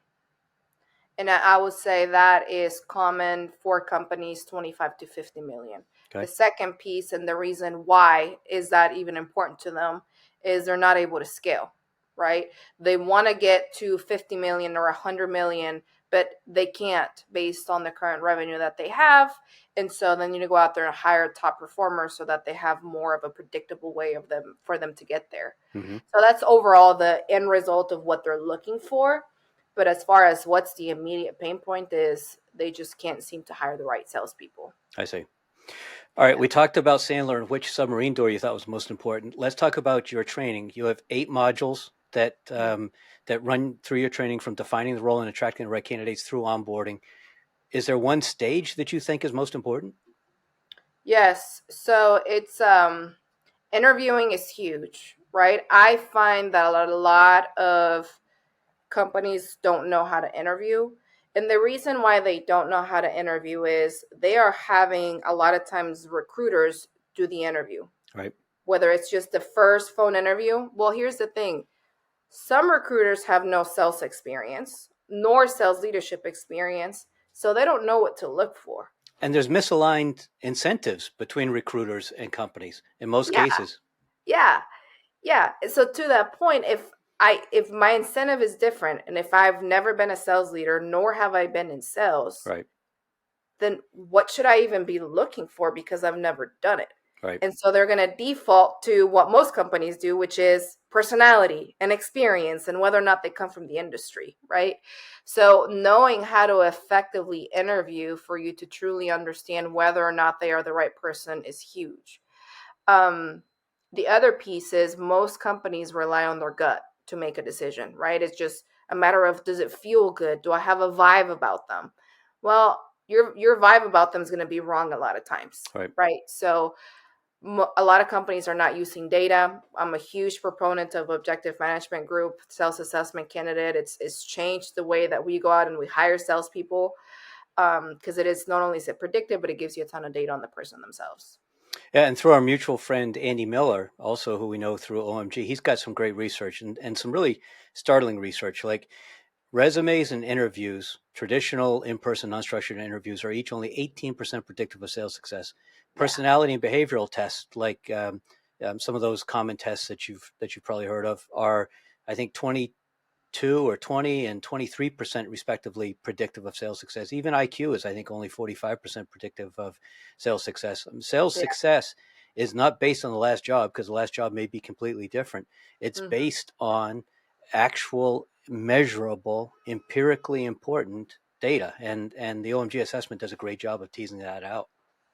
And I would say that is common for companies 25 to 50 million. The Okay. second piece, and the reason why is that even important to them, is they're not able to scale, right? They want to get to 50 million or 100 million, but they can't based on the current revenue that they have. And so then you need to go out there and hire top performers so that they have more of a predictable way of them for them to get there. Mm-hmm. So that's overall the end result of what they're looking for. But as far as what's the immediate pain point is, they just can't seem to hire the right salespeople. I see. All right, Yeah. we talked about Sandler and which submarine door you thought was most important. Let's talk about your training. You have 8 modules that run through your training, from defining the role and attracting the right candidates through onboarding. Is there one stage that you think is most important? Yes. So it's interviewing is huge, right? I find that a lot of companies don't know how to interview. And the reason why they don't know how to interview is they are having a lot of times recruiters do the interview, Right. whether it's just the first phone interview. Well, here's the thing, some recruiters have no sales experience nor sales leadership experience, so they don't know what to look for. And there's misaligned incentives between recruiters and companies in most Yeah, cases. yeah, yeah. So to that point, if my incentive is different and if I've never been a sales leader nor have I been in sales, Right. then what should I even be looking for because I've never done it? Right. And so they're going to default to what most companies do, which is personality and experience and whether or not they come from the industry, right? So knowing how to effectively interview for you to truly understand whether or not they are the right person is huge. Um, the other piece is most companies rely on their gut to make a decision, right? It's just a matter of, does it feel good? Do I have a vibe about them? Well, your vibe about them is going to be wrong a lot of times, Right. right? So a lot of companies are not using data. I'm a huge proponent of objective management group, sales assessment candidate. It's changed the way that we go out and we hire salespeople, because it is not only is it predictive, but it gives you a ton of data on the person themselves. Yeah, and through our mutual friend Andy Miller, also who we know through OMG, he's got some great research and some really startling research. Like, resumes and interviews, traditional in-person, unstructured interviews, are each only 18% predictive of sales success. Yeah. Personality and behavioral tests, like some of those common tests that you've probably heard of, are, I think, 22 or 20 and 23% respectively predictive of sales success. Even IQ is, I think, only 45% predictive of sales success. Sales Yeah. success is not based on the last job, because the last job may be completely different. It's Hmm. based on actual, measurable, empirically important data, and the OMG assessment does a great job of teasing that out.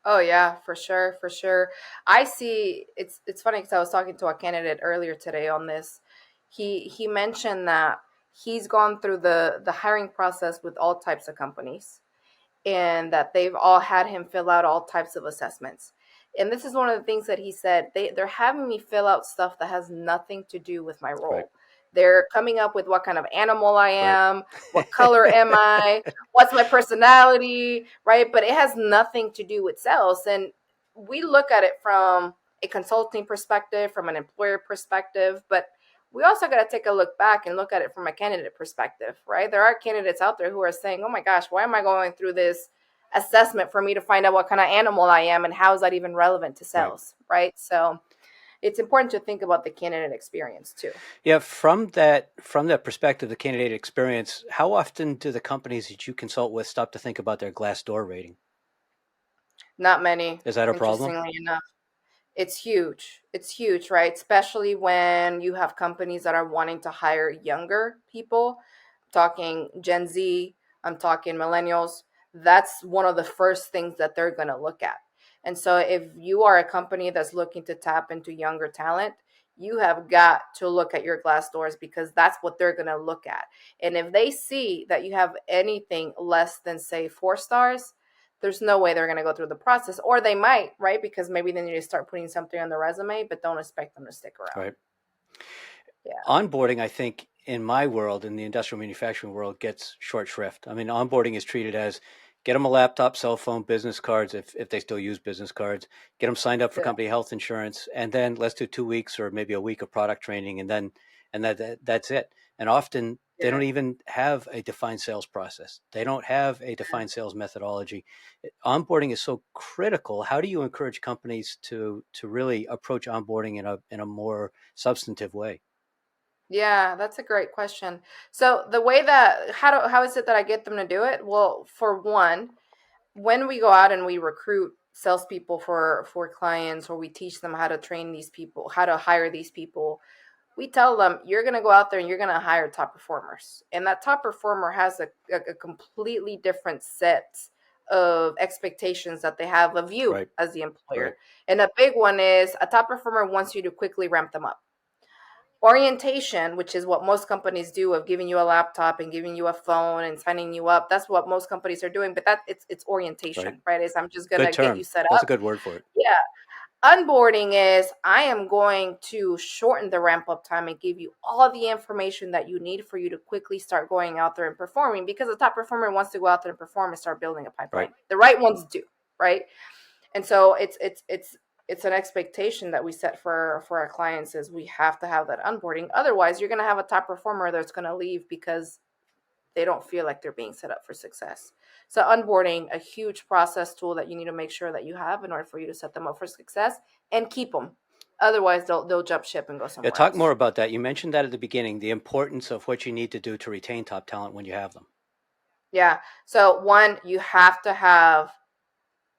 Oh yeah, for sure, for sure. I see. It's funny because I was talking to a candidate earlier today on this. He mentioned that he's gone through the hiring process with all types of companies, and that they've all had him fill out all types of assessments. And this is one of the things that he said, they're having me fill out stuff that has nothing to do with my Right. role. They're coming up with what kind of animal I Right. am, what color am I, what's my personality, right? But it has nothing to do with sales. And we look at it from a consulting perspective, from an employer perspective, but we also got to take a look back and look at it from a candidate perspective, right? There are candidates out there who are saying, oh my gosh, why am I going through this assessment for me to find out what kind of animal I am and how is that even relevant to Right. sales, right? So it's important to think about the candidate experience too. Yeah, from that perspective, the candidate experience, how often do the companies that you consult with stop to think about their Glassdoor rating? Not many, Is that a problem? interestingly enough. It's huge. It's huge, right? Especially when you have companies that are wanting to hire younger people. I'm talking Gen Z, I'm talking millennials. That's one of the first things that they're going to look at. And so if you are a company that's looking to tap into younger talent, you have got to look at your glass doors because that's what they're going to look at. And if they see that you have anything less than, say, 4 stars, there's no way they're going to go through the process, or they might, right? Because maybe they need to start putting something on the resume, but don't expect them to stick around. Right. Yeah. Onboarding, I think, in my world, in the industrial manufacturing world, gets short shrift. I mean, onboarding is treated as, get them a laptop, cell phone, business cards, if they still use business cards, get them signed up for Yeah. company health insurance, and then let's do 2 weeks or maybe a week of product training, and then that's it. And often they Yeah. don't even have a defined sales process. They don't have a defined sales methodology. Onboarding is so critical. How do you encourage companies to really approach onboarding in a more substantive way? Yeah, that's a great question. So the way that how is it that I get them to do it? Well, for one, when we go out and we recruit salespeople for clients, or we teach them how to train these people, how to hire these people, we tell them you're going to go out there and you're going to hire top performers, and that top performer has a completely different set of expectations that they have of you Right. as the Right. employer. And a big one is a top performer wants you to quickly ramp them up. Orientation, which is what most companies do, of giving you a laptop and giving you a phone and signing you up, that's what most companies are doing, but that it's Right. orientation, right? Is I'm just Good gonna get you term. set That's a up. good word for it. Yeah. Onboarding is I am going to shorten the ramp up time and give you all the information that you need for you to quickly start going out there and performing, because the top performer wants to go out there and perform and start building a Right. pipeline. The right ones do, right? And so it's an expectation that we set for our clients, is we have to have that onboarding. Otherwise, you're going to have a top performer that's going to leave because they don't feel like they're being set up for success. So onboarding, a huge process tool that you need to make sure that you have in order for you to set them up for success and keep them. Otherwise, they'll jump ship and go Yeah, somewhere talk more else. about that. You mentioned that at the beginning, the importance of what you need to do to retain top talent when you have them. Yeah. So one, you have to have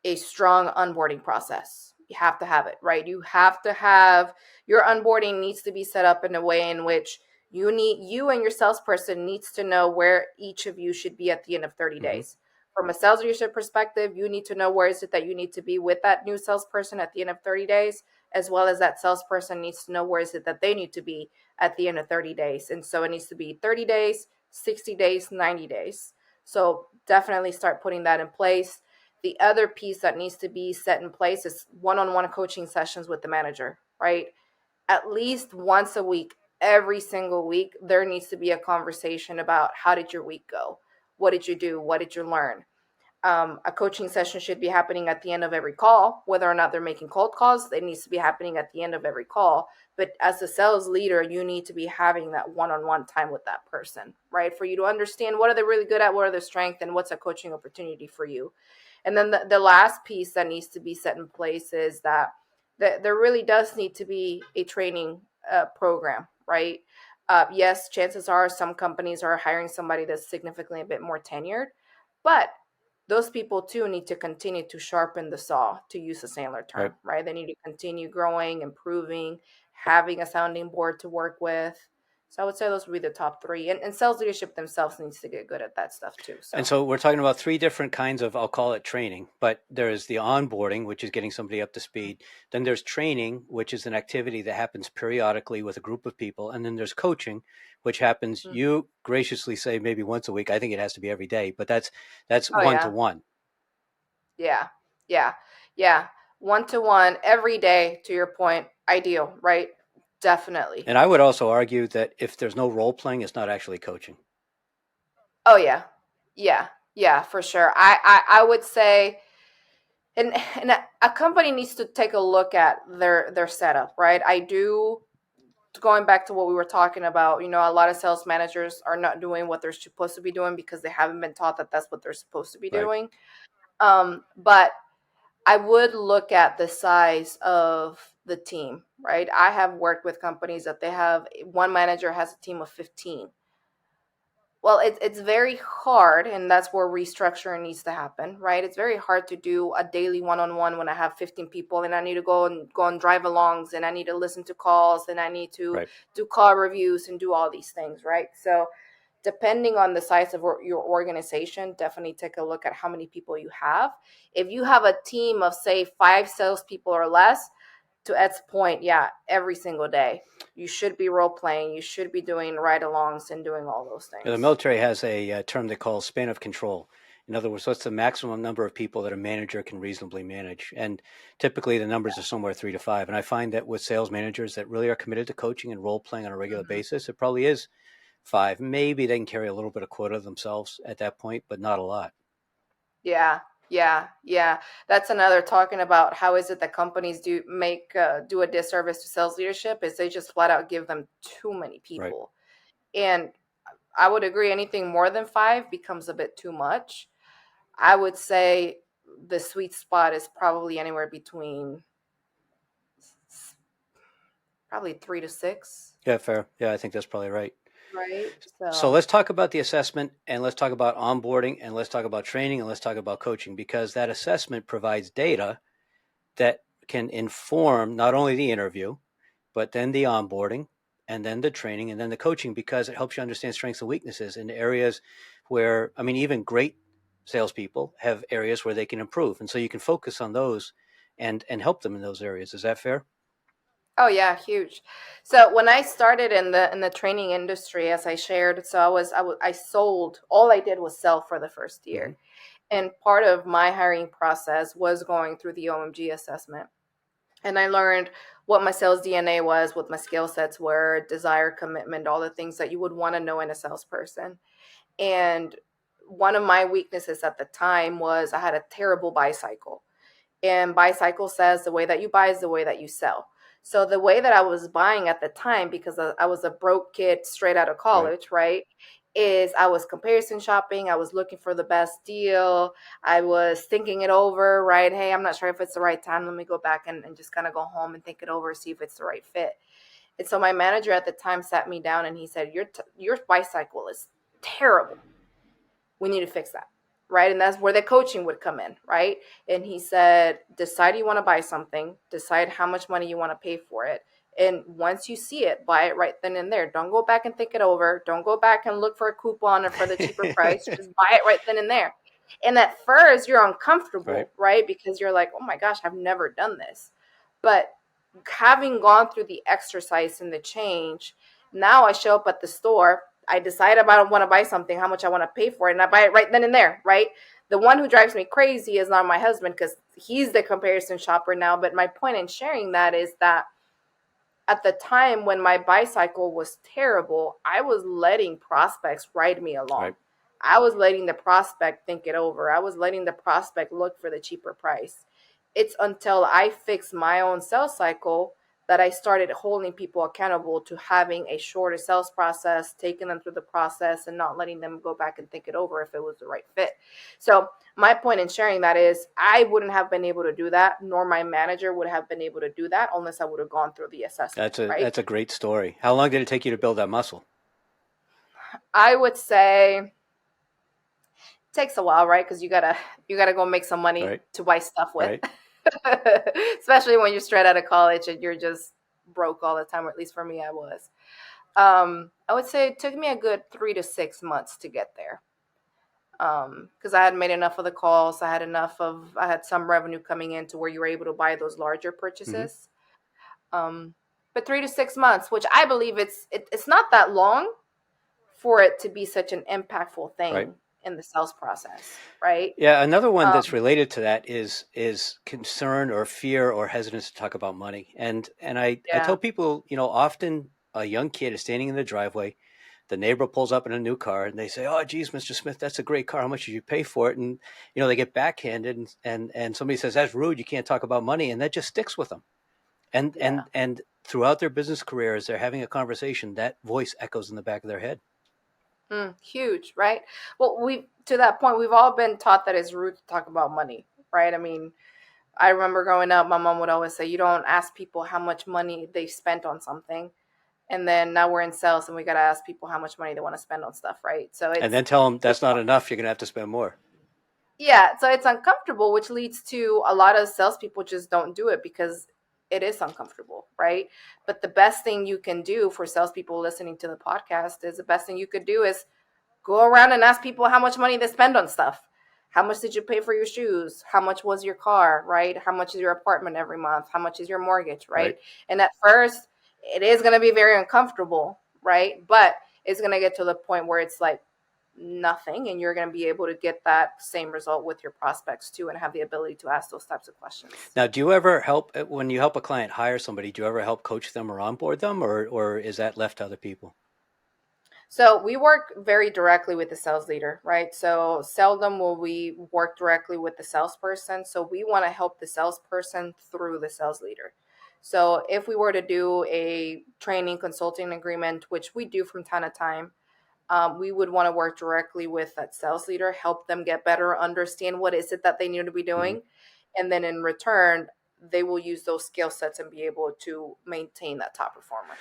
a strong onboarding process. You have to have it, right? You have to have your onboarding needs to be set up in a way in which you and your salesperson needs to know where each of you should be at the end of 30 Hmm. days. From a sales leadership perspective, you need to know where is it that you need to be with that new salesperson at the end of 30 days, as well as that salesperson needs to know where is it that they need to be at the end of 30 days. And so it needs to be 30 days, 60 days, 90 days. So definitely start putting that in place. The other piece that needs to be set in place is one-on-one coaching sessions with the manager, right? At least once a week, every single week, there needs to be a conversation about how did your week go? What did you do? What did you learn? A coaching session should be happening at the end of every call, whether or not they're making cold calls. It needs to be happening at the end of every call. But as a sales leader, you need to be having that one-on-one time with that person, right? For you to understand what are they really good at, what are their strengths, and what's a coaching opportunity for you. And then the last piece that needs to be set in place is that there really does need to be a training program, right? Yes, chances are some companies are hiring somebody that's significantly a bit more tenured, but those people too need to continue to sharpen the saw, to use a Sandler Right. term, right? They need to continue growing, improving, having a sounding board to work with. So I would say those would be the top three. And sales leadership themselves needs to get good at that stuff too. And So so we're talking about three different kinds of, I'll call it training, but there's the onboarding, which is getting somebody up to speed. Then there's training, which is an activity that happens periodically with a group of people. And then there's coaching, which happens, mm, you graciously say maybe once a week. I think it has to be every day, but that's oh one to yeah. one. Yeah. Yeah. Yeah. One to one every day, to your point, ideal, right? Definitely. And I would also argue that if there's no role playing, it's not actually coaching. Oh yeah. Yeah. Yeah, for sure. I would say, and a company needs to take a look at their setup, right? I do, going back to what we were talking about, a lot of sales managers are not doing what they're supposed to be doing because they haven't been taught that that's what they're supposed to be Right. doing. But I would look at the size of the team, right? I have worked with companies that they have one manager has a team of 15. Well, it's very hard, and that's where restructuring needs to happen, right? It's very hard to do a daily one-on-one when I have 15 people and I need to go and drive alongs, and I need to listen to calls, and I need to Right. do call reviews and do all these things, right? So depending on the size of your organization, definitely take a look at how many people you have. If you have a team of, say, 5 salespeople or less, to Ed's point, yeah, every single day. You should be role playing. You should be doing ride alongs and doing all those The things. military has a term they call span of control. In other words, what's the maximum number of people that a manager can reasonably manage? And typically the numbers are somewhere 3 to 5. And I find that with sales managers that really are committed to coaching and role playing on a regular Mhm. basis, it probably is 5. Maybe they can carry a little bit of quota themselves at that point, but not a lot. Yeah, yeah. That's another talking about how is it that companies do a disservice to sales leadership is they just flat out give them too many Right. people. And I would agree anything more than five becomes a bit too much. I would say the sweet spot is probably anywhere between probably 3 to 6, Yeah, fair. Yeah, I think that's probably right. right? So So, let's talk about the assessment and let's talk about onboarding and let's talk about training and let's talk about coaching because that assessment provides data that can inform not only the interview, but then the onboarding and then the training and then the coaching because it helps you understand strengths and weaknesses in areas where, I mean, even great salespeople have areas where they can improve. And so you can focus on those and help them in those areas. Is that fair? oh yeah, huge. So when I started in the training industry, as I shared, so I sold. All I did was sell for the first Mm-hmm. year. And part of my hiring process was going through the OMG assessment. And I learned what my sales DNA was, what my skill sets were, desire, commitment, all the things that you would want to know in a salesperson. And one of my weaknesses at the time was I had a terrible buy cycle. And buy cycle says the way that you buy is the way that you sell. So the way that I was buying at the time, because I was a broke kid straight out of Right. college, right, is I was comparison shopping. I was looking for the best deal. I was thinking it over, right? Hey, I'm not sure if it's the right time. Let me go back and just kind of go home and think it over, see if it's the right fit. And so my manager at the time sat me down and he said, your buy cycle is terrible. We need to fix that, right? And that's where the coaching would come in, right? And he said, decide you want to buy something, decide how much money you want to pay for it, and once you see it, buy it right then and there. Don't go back and think it over. Don't go back and look for a coupon or for the cheaper price. Just buy it right then and there. And at first you're Right. uncomfortable, right? Because you're like, oh my gosh, I've never done this. But having gone through the exercise and the change, now I show up at the store. I decide if I want to buy something, how much I want to pay for it, and I buy it right then and there, right? The one who drives me crazy is not my husband because he's the comparison shopper now. But my point in sharing that is that at the time when my bicycle was terrible, I was letting prospects ride me along. Right. I was letting the prospect think it over. I was letting the prospect look for the cheaper price. It's until I fixed my own sales cycle that I started holding people accountable to having a shorter sales process, taking them through the process and not letting them go back and think it over if it was the right fit. So my point in sharing that is I wouldn't have been able to do that, nor my manager would have been able to do that unless I would have gone through the assessment, right? That's a great story. How long did it take you to build that muscle? I would say it takes a while, right? Because you gotta go make some money Right. to buy stuff with. Right. Especially when you're straight out of college and you're just broke all the time, or at least for me I was. I would say it took me a good 3 to 6 months to get there. Because I had made enough of the calls, I had some revenue coming in to where you were able to buy those larger Mm-hmm. purchases. Um, but 3 to 6 months, which I believe it's not that long for it to be such an impactful Right. thing in the sales process, right? Yeah, another one that's Um, related to that is concern or fear or hesitance to talk about money. And I yeah, tell people, often a young kid is standing in the driveway, the neighbor pulls up in a new car, and they say, "Oh, geez, Mr. Smith, that's a great car. How much did you pay for it?" And they get backhanded, and somebody says, "That's rude. You can't talk about money," and that just sticks with them. And yeah. and and throughout their business career, as they're having a conversation, that voice echoes in the back of their head. Huge, right? Well, we to that point, we've all been taught that it's rude to talk about money, right? I mean, I remember growing up, my mom would always say, "You don't ask people how much money they've spent on something." And then now we're in sales, and we got to ask people how much money they want to spend on stuff, right? So And then tell them that's not enough. You're going to have to spend more. yeah, so it's uncomfortable, which leads to a lot of salespeople just don't do it because it is uncomfortable, right? But the best thing you can do for salespeople listening to the podcast is the best thing you could do is go around and ask people how much money they spend on stuff. How much did you pay for your shoes? How much was your car, right? How much is your apartment every month? How much is your mortgage, right? Right. And at first, it is going to be very uncomfortable, right? But it's going to get to the point where it's like nothing, and you're going to be able to get that same result with your prospects too and have the ability to ask those types of questions. Now, do you ever help when you help a client hire somebody? Do you ever help coach them or onboard them, or is that left to other people? So we work very directly with the sales leader, right? So seldom will we work directly with the salesperson. So we want to help the salesperson through the sales leader. So if we were to do a training consulting agreement, which we do from time to time, we would want to work directly with that sales leader, help them get better, understand what is it that they need to be Mm-hmm. doing. And then in return, they will use those skill sets and be able to maintain that top performer.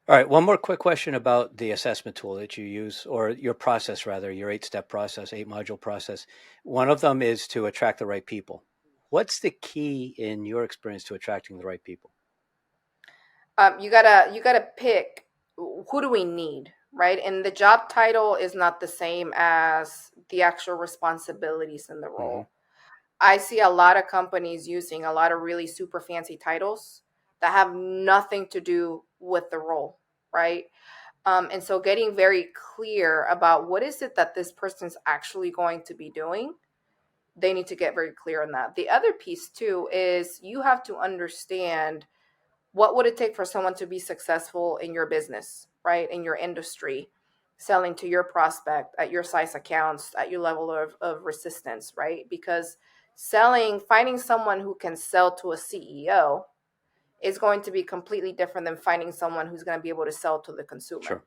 All right, one more quick question about the assessment tool that you use, or your process rather, your 8-step process, 8-module process. One of them is to attract the right people. What's the key in your experience to attracting the right people? You gotta pick who do we need, right? And the job title is not the same as the actual responsibilities in the Mm-hmm. role. I see a lot of companies using a lot of really super fancy titles that have nothing to do with the role, right? And so getting very clear about what is it that this person's actually going to be doing, they need to get very clear on that. The other piece too is you have to understand what would it take for someone to be successful in your business, right? In your industry, selling to your prospect at your size accounts, at your level of resistance, right? Because finding someone who can sell to a CEO is going to be completely different than finding someone who's going to be able to sell to the consumer. Sure.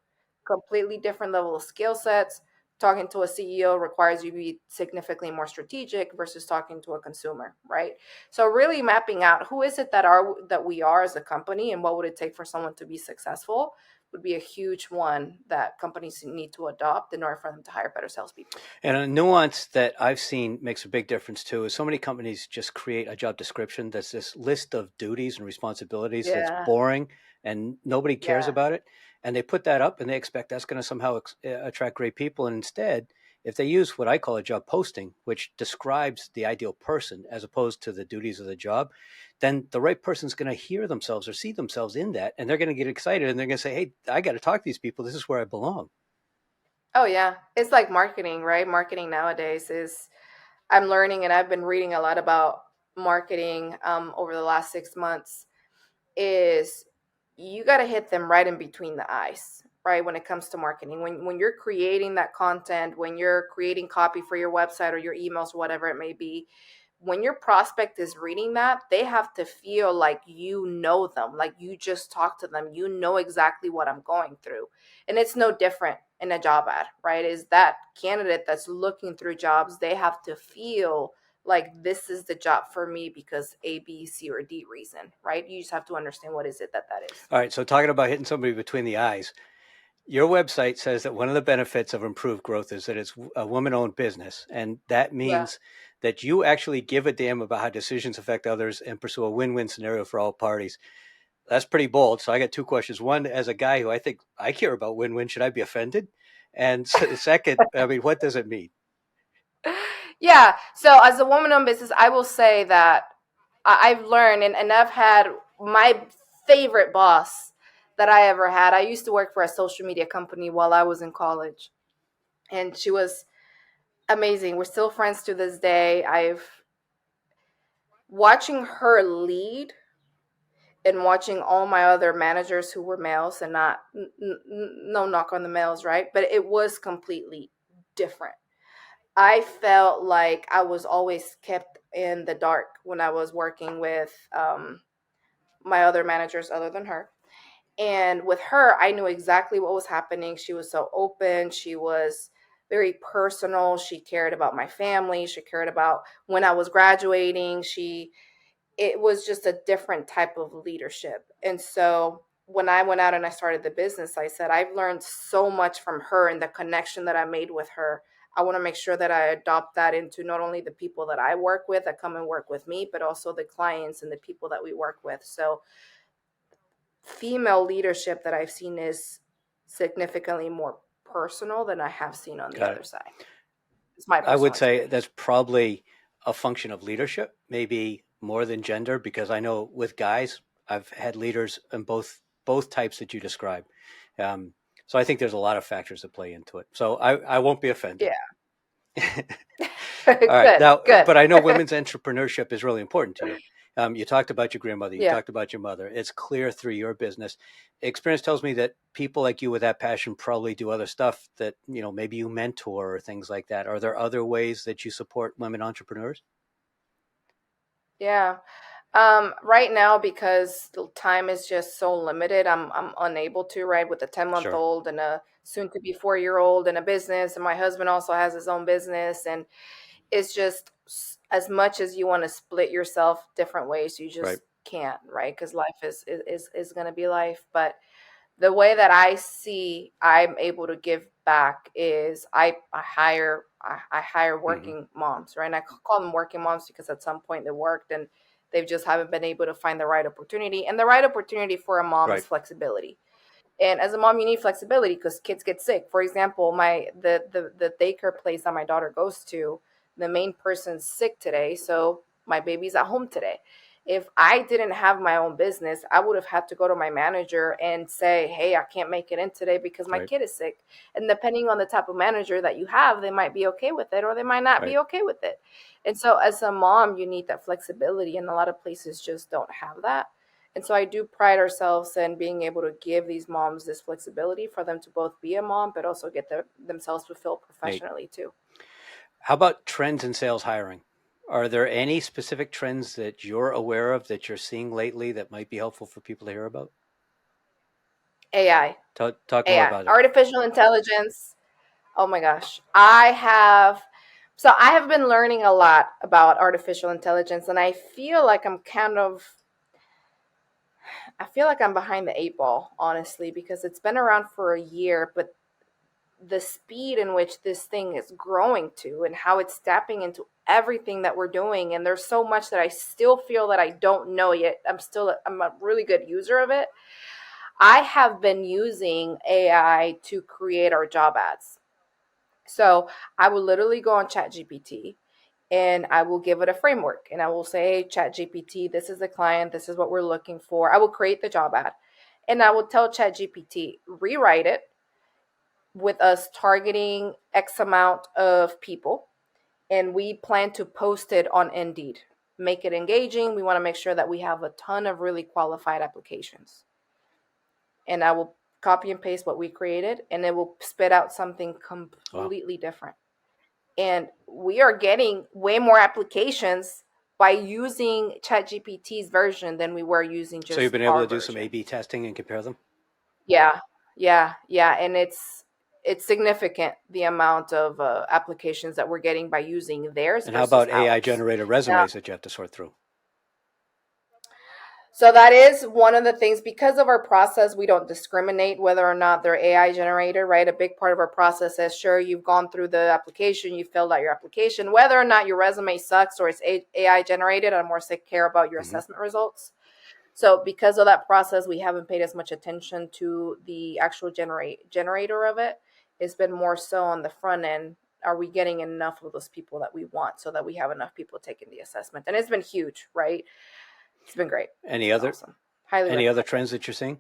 Completely different level of skill sets. Talking to a CEO requires you to be significantly more strategic versus talking to a consumer, right? So really mapping out who is it that we are as a company and what would it take for someone to be successful would be a huge one that companies need to adopt in order for them to hire better salespeople. And a nuance that I've seen makes a big difference too is so many companies just create a job description that's this list of duties and responsibilities that's Yeah, boring and nobody cares yeah. about it. And they put that up and they expect that's going to somehow attract great people. And instead, if they use what I call a job posting, which describes the ideal person as opposed to the duties of the job, then the right person's going to hear themselves or see themselves in that. And they're going to get excited and they're going to say, hey, I got to talk to these people. This is where I belong. Oh yeah. It's like marketing, right? Marketing nowadays is I'm learning and I've been reading a lot about marketing over the last 6 months is you got to hit them right in between the eyes, right? When it comes to marketing, when you're creating that content, when you're creating copy for your website or your emails, whatever it may be, when your prospect is reading that, they have to feel like you know them, like you just talked to them, you know exactly what I'm going through. And it's no different in a job ad, right? Is that candidate that's looking through jobs, they have to feel like this is the job for me because A, B, C, or D reason, right? You just have to understand what is it that is. All right. So talking about hitting somebody between the eyes, your website says that one of the benefits of improved growth is that it's a woman-owned business, and that Yeah. means that you actually give a damn about how decisions affect others and pursue a win-win scenario for all parties. That's pretty bold. So I got two questions. One, as a guy who I think I care about win-win, should I be offended? And second, I mean, what does it mean? Yeah. So as a woman owned business, I will say that I've learned and I've had my favorite boss that I ever had. I used to work for a social media company while I was in college. And she was amazing. We're still friends to this day. I've watching her lead and watching all my other managers who were males and not no knock on the males, right? But it was completely different. I felt like I was always kept in the dark when I was working with my other managers other than her. And with her, I knew exactly what was happening. She was so open. She was very personal. She cared about my family. She cared about when I was graduating. It was just a different type of leadership. And so when I went out and I started the business, I said, I've learned so much from her and the connection that I made with her. I want to make sure that I adopt that into not only the people that I work with that come and work with me, but also the clients and the people that we work with. So, female leadership that I've seen is significantly more personal than I have seen on the Got other it. side. It's my I would personal say that's experience. probably a function of leadership, maybe more than gender, because I know with guys, I've had leaders in both types that you describe. Um, so I think there's a lot of factors that play into it. So I won't be offended. Yeah. All right. Good, Now, good. but I know women's entrepreneurship is really important to you. You talked about your grandmother. You Yeah. talked about your mother. It's clear through your business. Experience tells me that people like you with that passion probably do other stuff that, maybe you mentor or things like that. Are there other ways that you support women entrepreneurs? Yeah. Right now, because the time is just so limited, I'm unable to, right, with a 10-month Sure. old and a soon to be 4-year old and a business, and my husband also has his own business, and it's just as much as you want to split yourself different ways, you Right. just can't, right? Because life is going to be life. But the way that I see I'm able to give back is I hire Hmm. working moms, right? And I call them working moms because at some point they worked and they just haven't been able to find the right opportunity. And the right opportunity for a mom Right. is flexibility. And as a mom, you need flexibility because kids get sick. For example, the daycare place that my daughter goes to, the main person's sick today, so my baby's at home today. If I didn't have my own business, I would have had to go to my manager and say, "Hey, I can't make it in today because my Right. kid is sick." And depending on the type of manager that you have, they might be okay with it or they might not Right. be okay with it. And so, as a mom, you need that flexibility, and a lot of places just don't have that. And so I do pride ourselves in being able to give these moms this flexibility for them to both be a mom, but also get themselves fulfilled Nate, professionally too. how about trends in sales hiring? Are there any specific trends that you're aware of that you're seeing lately that might be helpful for people to hear about? AI, Talk more AI, about it. artificial intelligence. Oh my gosh. I have been learning a lot about artificial intelligence, and I feel like I'm behind the eight ball, honestly, because it's been around for a year, but the speed in which this thing is growing to and how it's tapping into everything that we're doing, and there's so much that I still feel that I don't know yet. I'm a really good user of it. I have been using AI to create our job ads. So I will literally go on ChatGPT and I will give it a framework and I will say, hey, ChatGPT, this is the client, this is what we're looking for. I will create the job ad and I will tell ChatGPT, rewrite it with us targeting X amount of people, and we plan to post it on Indeed. Make it engaging. We want to make sure that we have a ton of really qualified applications. And I will copy and paste what we created, and it will spit out something Wow. completely different. And we are getting way more applications by using ChatGPT's version than we were using So you've just been able our to do some version. A/B testing and compare them. Yeah, yeah, and it's significant the amount of applications that we're getting by using theirs And how versus about AI ours. generated Now, resumes that you have to sort through? so that is one of the things because of our process. We don't discriminate whether or not they're AI generated, right? A big part of our process is sure you've gone through the application, you filled out your application, whether or not your resume sucks or it's AI generated. I'm more sick care about your Hmm. assessment results. So because of that process, we haven't paid as much attention to the actual generator of it. It's been more so on the front end. Are we getting enough of those people that we want so that we have enough people taking the assessment? And it's been huge, right? It's been great. It's Any been other awesome. Highly any other recommend trends that you're seeing?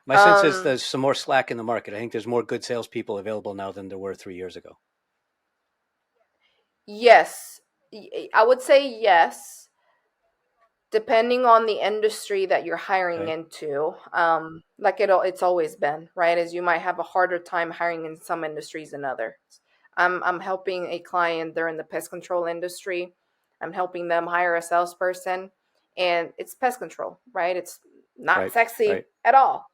My it. sense is there's some more slack in the market. I think there's more good salespeople available now than there were 3 years ago. Yes, I would say yes, depending on the industry that you're hiring Okay. into. Like it's always been, right? As you might have a harder time hiring in some industries than others. I'm helping a client, they're in the pest control industry. I'm helping them hire a salesperson, and it's pest control, right? It's not Right. sexy Right. at all.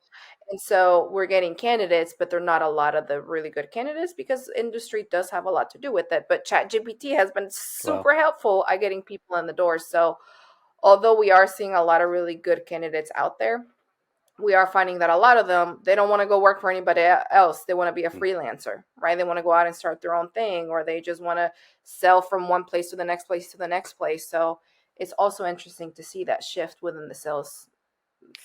And so we're getting candidates, but they're not a lot of the really good candidates because industry does have a lot to do with it. But ChatGPT has been Well, super helpful at getting people in the door. So although we are seeing a lot of really good candidates out there, we are finding that a lot of them, they don't want to go work for anybody else. They want to be a hmm. freelancer, right? They want to go out and start their own thing, or they just want to sell from one place to the next place to the next place. So it's also interesting to see that shift within the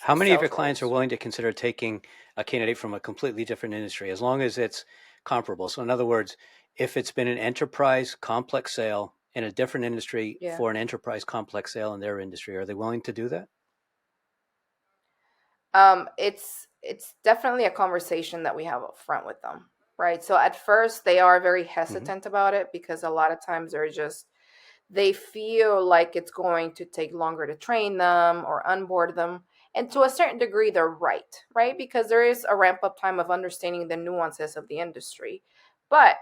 How many of your sales clients are roles. willing to consider taking a candidate from a completely different industry as long as it's comparable? So, in other words, if it's been an enterprise complex sale in a different industry Yeah. for an enterprise complex sale in their industry, are they willing to do that? It's definitely a conversation that we have up front with them, right? So at first they are very Hmm. hesitant about it because a lot of times they feel like it's going to take longer to train them or onboard them. And to a certain degree, they're right? Because there is a ramp up time of understanding the nuances of the industry. But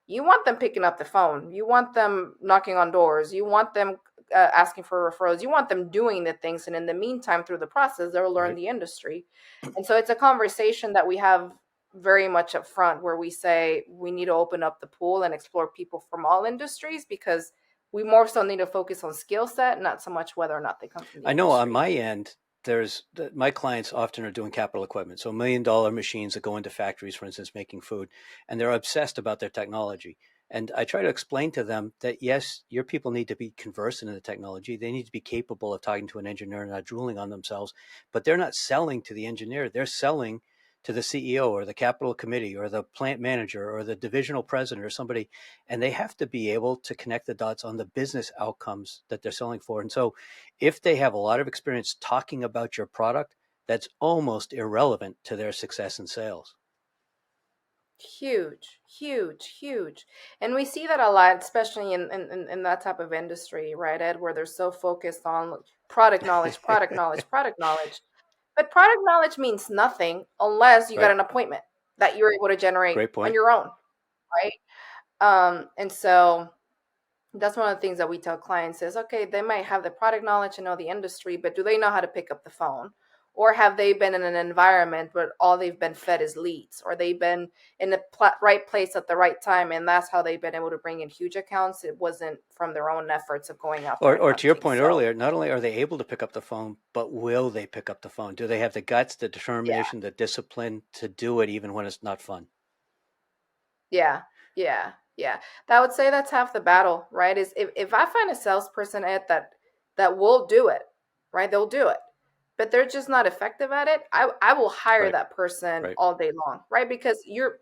you want them picking up the phone. You want them knocking on doors. You want them asking for referrals. You want them doing the things. And in the meantime, through the process, they'll learn Right. the industry. And so it's a conversation that we have very much up front where we say we need to open up the pool and explore people from all industries, because we more so need to focus on skill set, not so much whether or not they come from the I know on industry. my end, my clients often are doing capital equipment. So $1 million machines that go into factories, for instance, making food, and they're obsessed about their technology. And I try to explain to them that yes, your people need to be conversant in the technology. They need to be capable of talking to an engineer and not drooling on themselves, but they're not selling to the engineer. They're selling to the CEO or the capital committee or the plant manager or the divisional president or somebody, and they have to be able to connect the dots on the business outcomes that they're selling for. And so if they have a lot of experience talking about your product, that's almost irrelevant to their success in sales. Huge, huge, huge. And we see that a lot, especially in that type of industry, right, Ed, where they're so focused on product knowledge, product knowledge, product knowledge. But product knowledge means nothing unless you got Right. an appointment that you're able to generate Great on point. your own, right? And so that's one of the things that we tell clients is, okay, they might have the product knowledge and know the industry, but do they know how to pick up the phone? Or have they been in an environment where all they've been fed is leads, or they've been in the right place at the right time, and that's how they've been able to bring in huge accounts? It wasn't from their own efforts of going out there and Or to your hunting. point So earlier, not only are they able to pick up the phone, but will they pick up the phone? Do they have the guts, the yeah, determination, the discipline to do it even when it's not fun? yeah, yeah. That would say that's half the battle, right? Is if I find a salesperson at that will do it, right? They'll do it, but they're just not effective at it. I will hire Right. that person Right. all day long, right? Because you're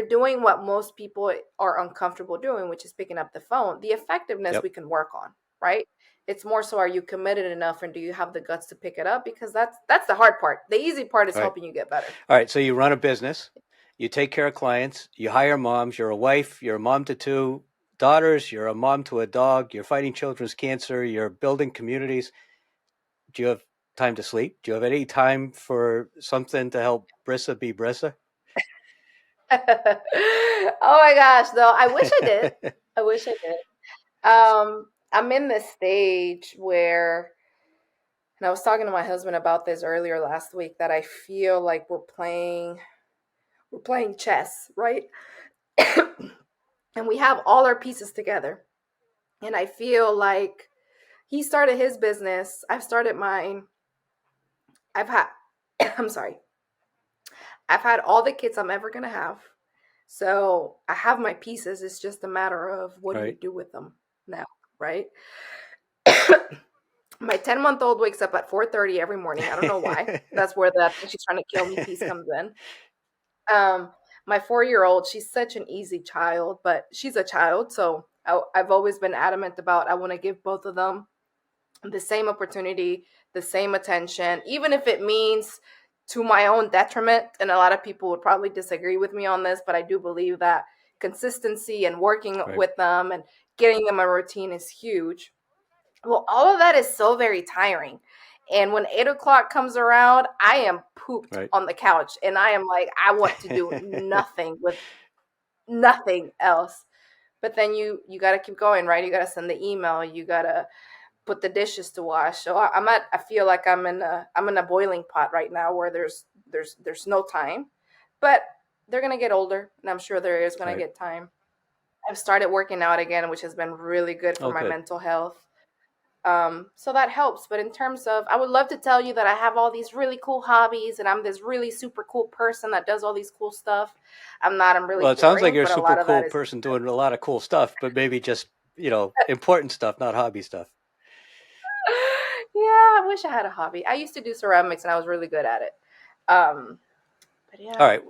doing what most people are uncomfortable doing, which is picking up the phone. The effectiveness Yep. we can work on, right? It's more so, are you committed enough, and do you have the guts to pick it up? Because that's the hard part. The easy part is Right. helping you get better. All right. So you run a business, you take care of clients, you hire moms, you're a wife, you're a mom to two daughters, you're a mom to a dog, you're fighting children's cancer, you're building communities. Do you have time to sleep? Do you have any time for something to help Brisa be Brisa? Oh my gosh, though I wish I did. I wish I did. I'm in this stage where, and I was talking to my husband about this earlier last week, that I feel like we're playing chess, right? And we have all our pieces together. And I feel like he started his business, I've started mine. I've had I'm sorry. I've had all the kids I'm ever going to have. So I have my pieces. It's just a matter of what do you Right. do with them now, right? My 10-month-old wakes up at 4:30 every morning. I don't know why. That's where that she's trying to kill me piece comes in. Um, my 4-year-old, she's such an easy child, but she's a child, so I've always been adamant about I want to give both of them the same opportunity, the same attention, even if it means to my own detriment. And a lot of people would probably disagree with me on this, but I do believe that consistency and working Right. with them and getting them a routine is huge. Well, all of that is so very tiring. And when 8 o'clock comes around, I am pooped Right. on the couch, and I am like, I want to do nothing with nothing else. But then you got to keep going, right? You got to send the email. You got to put the dishes to wash. So I feel like I'm in a boiling pot right now where there's no time. But they're gonna get older, and I'm sure there is gonna Right. get time. I've started working out again, which has been really good for Oh, my good. mental health. So that helps. But in terms of, I would love to tell you that I have all these really cool hobbies and I'm this really super cool person that does all these cool stuff. I'm not. I'm really Well, it sounds like boring, you're a but a super lot of cool that is person doing a lot of cool stuff, but maybe just, important stuff, not hobby stuff. yeah, I wish I had a hobby. I used to do ceramics and I was really good at it. Um, but All yeah, right.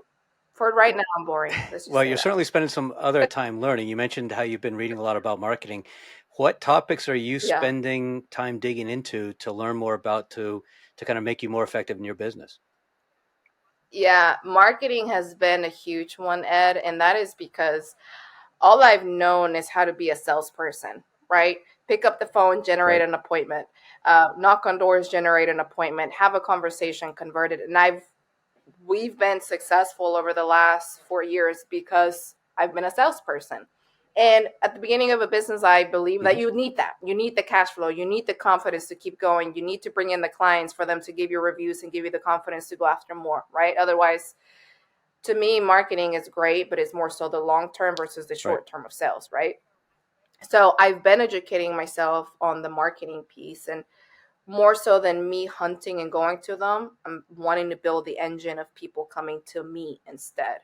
for right now, I'm boring. Let's just Well, say you're that. certainly spending some other time learning. You mentioned how you've been reading a lot about marketing. What topics are you Yeah. spending time digging into to learn more about to kind of make you more effective in your business? Yeah. Marketing has been a huge one, Ed. And that is because all I've known is how to be a salesperson, right? Pick up the phone, generate Right. an appointment, knock on doors, generate an appointment, have a conversation, convert it. And we've been successful over the last 4 years because I've been a salesperson. And at the beginning of a business, I believe that Hmm. you need that. You need the cash flow. You need the confidence to keep going. You need to bring in the clients for them to give you reviews and give you the confidence to go after more, right? Otherwise, to me, marketing is great, but it's more so the long term versus the Right. short term of sales, right? So I've been educating myself on the marketing piece, and more so than me hunting and going to them, I'm wanting to build the engine of people coming to me instead.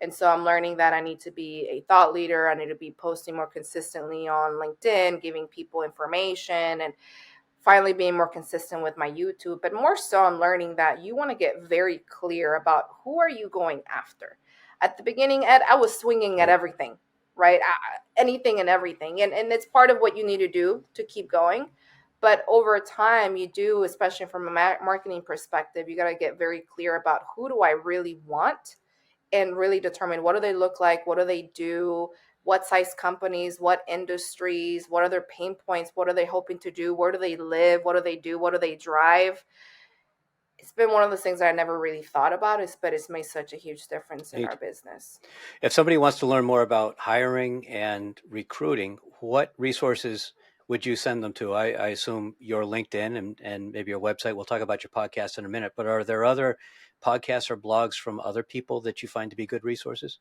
And so I'm learning that I need to be a thought leader. I need to be posting more consistently on LinkedIn, giving people information, and finally being more consistent with my YouTube. But more so, I'm learning that you want to get very clear about who are you going after. At the beginning, Ed, I was swinging at Right. everything, right? Anything and everything. And it's part of what you need to do to keep going. But over time, you do, especially from a marketing perspective, you got to get very clear about who do I really want and really determine what do they look like, what do they do, what size companies, what industries, what are their pain points, what are they hoping to do, where do they live, what do they do, what do they drive. It's been one of those things that I never really thought about, but it's made such a huge difference in our Neat. business. If somebody wants to learn more about hiring and recruiting, what resources would you send them to? I assume your LinkedIn and maybe your website. We'll talk about your podcast in a minute, but are there other podcasts or blogs from other people that you find to be good resources?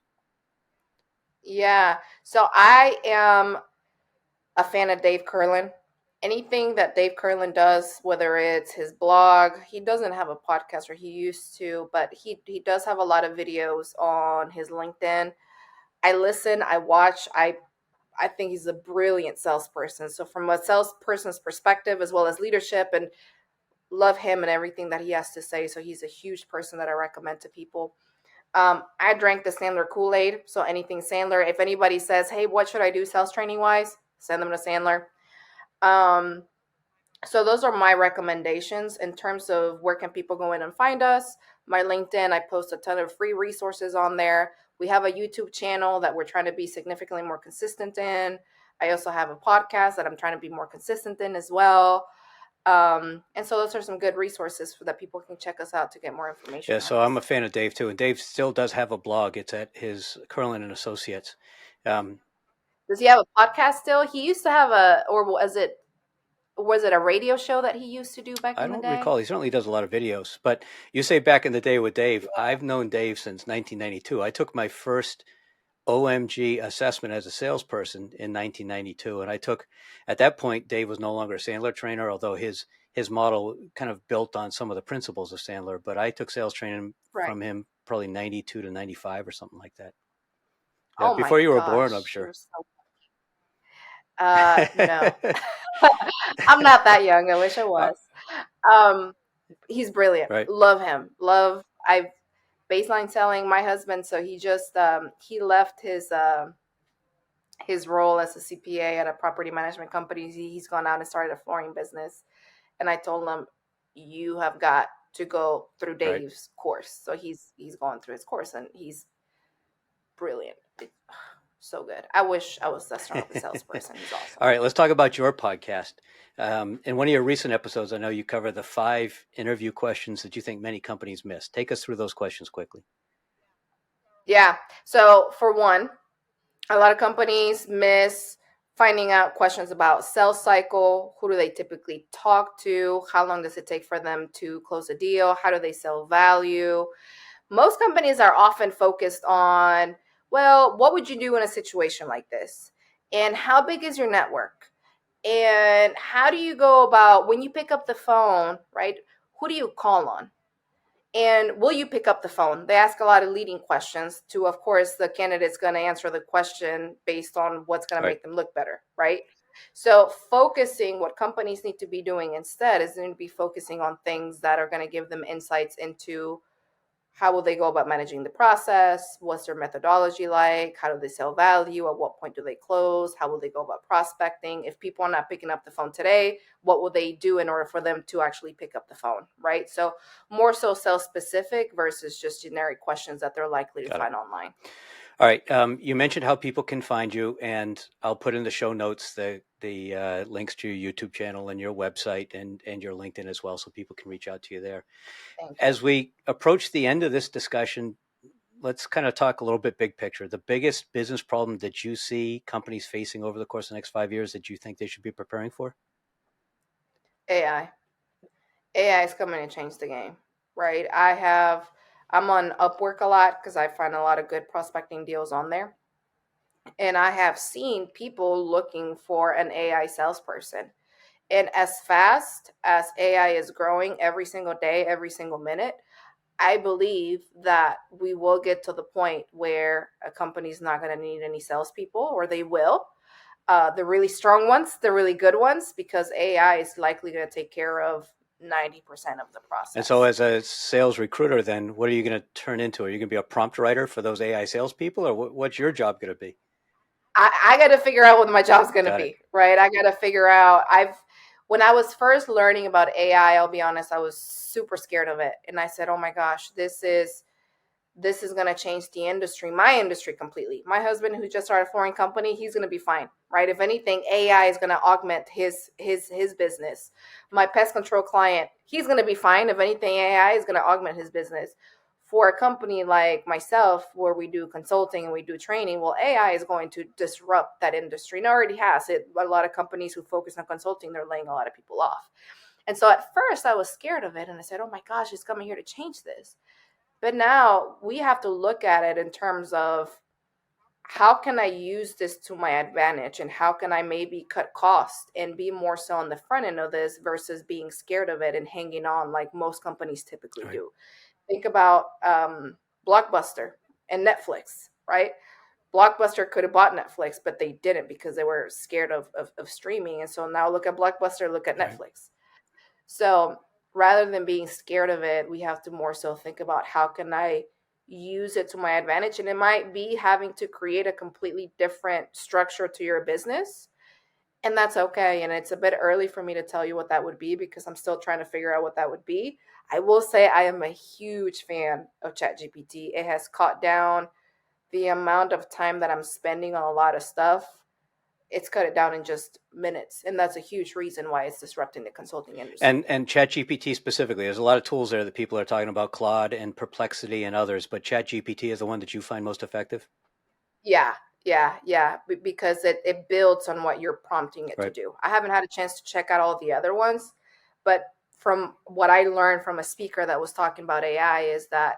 Yeah. So I am a fan of Dave Curlin. Anything that Dave Curlin does, whether it's his blog, he doesn't have a podcast, or he used to, but he does have a lot of videos on his LinkedIn. I listen, I watch, I think he's a brilliant salesperson. So from a salesperson's perspective, as well as leadership, and love him and everything that he has to say. So he's a huge person that I recommend to people. I drank the Sandler Kool-Aid. So anything Sandler, if anybody says, hey, what should I do sales training wise? Send them to Sandler. Um, so those are my recommendations in terms of where can people go in and find us. My LinkedIn, I post a ton of free resources on there. We have a YouTube channel that we're trying to be significantly more consistent in. I also have a podcast that I'm trying to be more consistent in as well. And so those are some good resources for that people can check us out to get more Yeah, information on so I'm a us. fan of Dave too, and Dave still does have a blog. It's at his Curlin and Associates. Um, Does he have a podcast still? He used to have or was it a radio show that he used to do back I in the don't day? recall. He certainly does a lot of videos. But you say back in the day with Dave, I've known Dave since 1992. I took my first OMG assessment as a salesperson in 1992, and I took at that point Dave was no longer a Sandler trainer, although his model kind of built on some of the principles of Sandler. But I took sales training Right. from him probably 92 to 95 or something like that. Yeah, Oh before my you were born, I'm gosh, sure. you're so. No, I'm not that young. I wish I Uh, was. Um, he's brilliant. right, Love him. Love. I've baseline selling my husband. So he just he left his role as a CPA at a property management company. He's gone out and started a flooring business. And I told him, you have got to go through right. Dave's course. So he's going through his course, and he's brilliant. So good. I wish I was that strong of a salesperson. He's All awesome. right, let's talk about your podcast. In one of your recent episodes, I know you cover the 5 interview questions that you think many companies miss. Take us through those questions quickly. Yeah. So for one, a lot of companies miss finding out questions about sales cycle. Who do they typically talk to? How long does it take for them to close a deal? How do they sell value? Most companies are often focused on, well, what would you do in a situation like this? And how big is your network? And how do you go about when you pick up the phone, right? Who do you call on? And will you pick up the phone? They ask a lot of leading questions to, of course, the candidate's going to answer the question based on what's going to Right. make them look better, right? So, focusing what companies need to be doing instead is going to be focusing on things that are going to give them insights into how will they go about managing the process, what's their methodology like, how do they sell value, at what point do they close, how will they go about prospecting. If people are not picking up the phone today, what will they do in order for them to actually pick up the phone, right? So more so sales specific versus just generic questions that they're likely to Got it. find online. All right. You mentioned how people can find you, and I'll put in the show notes the links to your YouTube channel and your website and your LinkedIn as well, so people can reach out to you there. Thank you. As we approach the end of this discussion, let's kind of talk a little bit big picture. The biggest business problem that you see companies facing over the course of the next 5 years that you think they should be preparing for? AI. AI is coming to change the game, right? I'm on Upwork a lot because I find a lot of good prospecting deals on there. And I have seen people looking for an AI salesperson. And as fast as AI is growing every single day, every single minute, I believe that we will get to the point where a company's not going to need any salespeople, or they will. The really strong ones, the really good ones, because AI is likely going to take care of 90% of the And so, process. as a sales recruiter, then what are you going to turn into? Are you going to be a prompt writer for those AI salespeople, or what's your job going to be? I got to figure out what my job's going to Got it. be, right? I got to figure out. When I was first learning about AI, I'll be honest, I was super scared of it. And I said, oh my gosh, this is going to change the industry, my industry completely. My husband, who just started a flooring company, he's going to be fine, right? If anything, AI is going to augment his business. My pest control client, he's going to be fine. If anything, AI is going to augment his business. For a company like myself, where we do consulting and we do training, well, AI is going to disrupt that industry, and already has. It a lot of companies who focus on consulting, they're laying a lot of people off. And so at first I was scared of it, and I said, oh my gosh, it's coming here to change this. But now we have to look at it in terms of, how can I use this to my advantage, and how can I maybe cut costs and be more so on the front end of this versus being scared of it and hanging on like most companies typically Right. do. Think about Blockbuster and Netflix, right? Blockbuster could have bought Netflix, but they didn't because they were scared of streaming. And so now look at Blockbuster, look at Right. Netflix. So rather than being scared of it, we have to more so think about, how can I use it to my advantage? And it might be having to create a completely different structure to your business. And that's okay. And it's a bit early for me to tell you what that would be, because I'm still trying to figure out what that would be. I will say I am a huge fan of ChatGPT. It has cut down the amount of time that I'm spending on a lot of stuff. It's cut it down in just minutes. And that's a huge reason why it's disrupting the consulting industry. And ChatGPT specifically, there's a lot of tools there that people are talking about, Claude and Perplexity and others, but ChatGPT is the one that you find most effective. Yeah, yeah, because it builds on what you're prompting it to Right. do. I haven't had a chance to check out all the other ones, but from what I learned from a speaker that was talking about AI, is that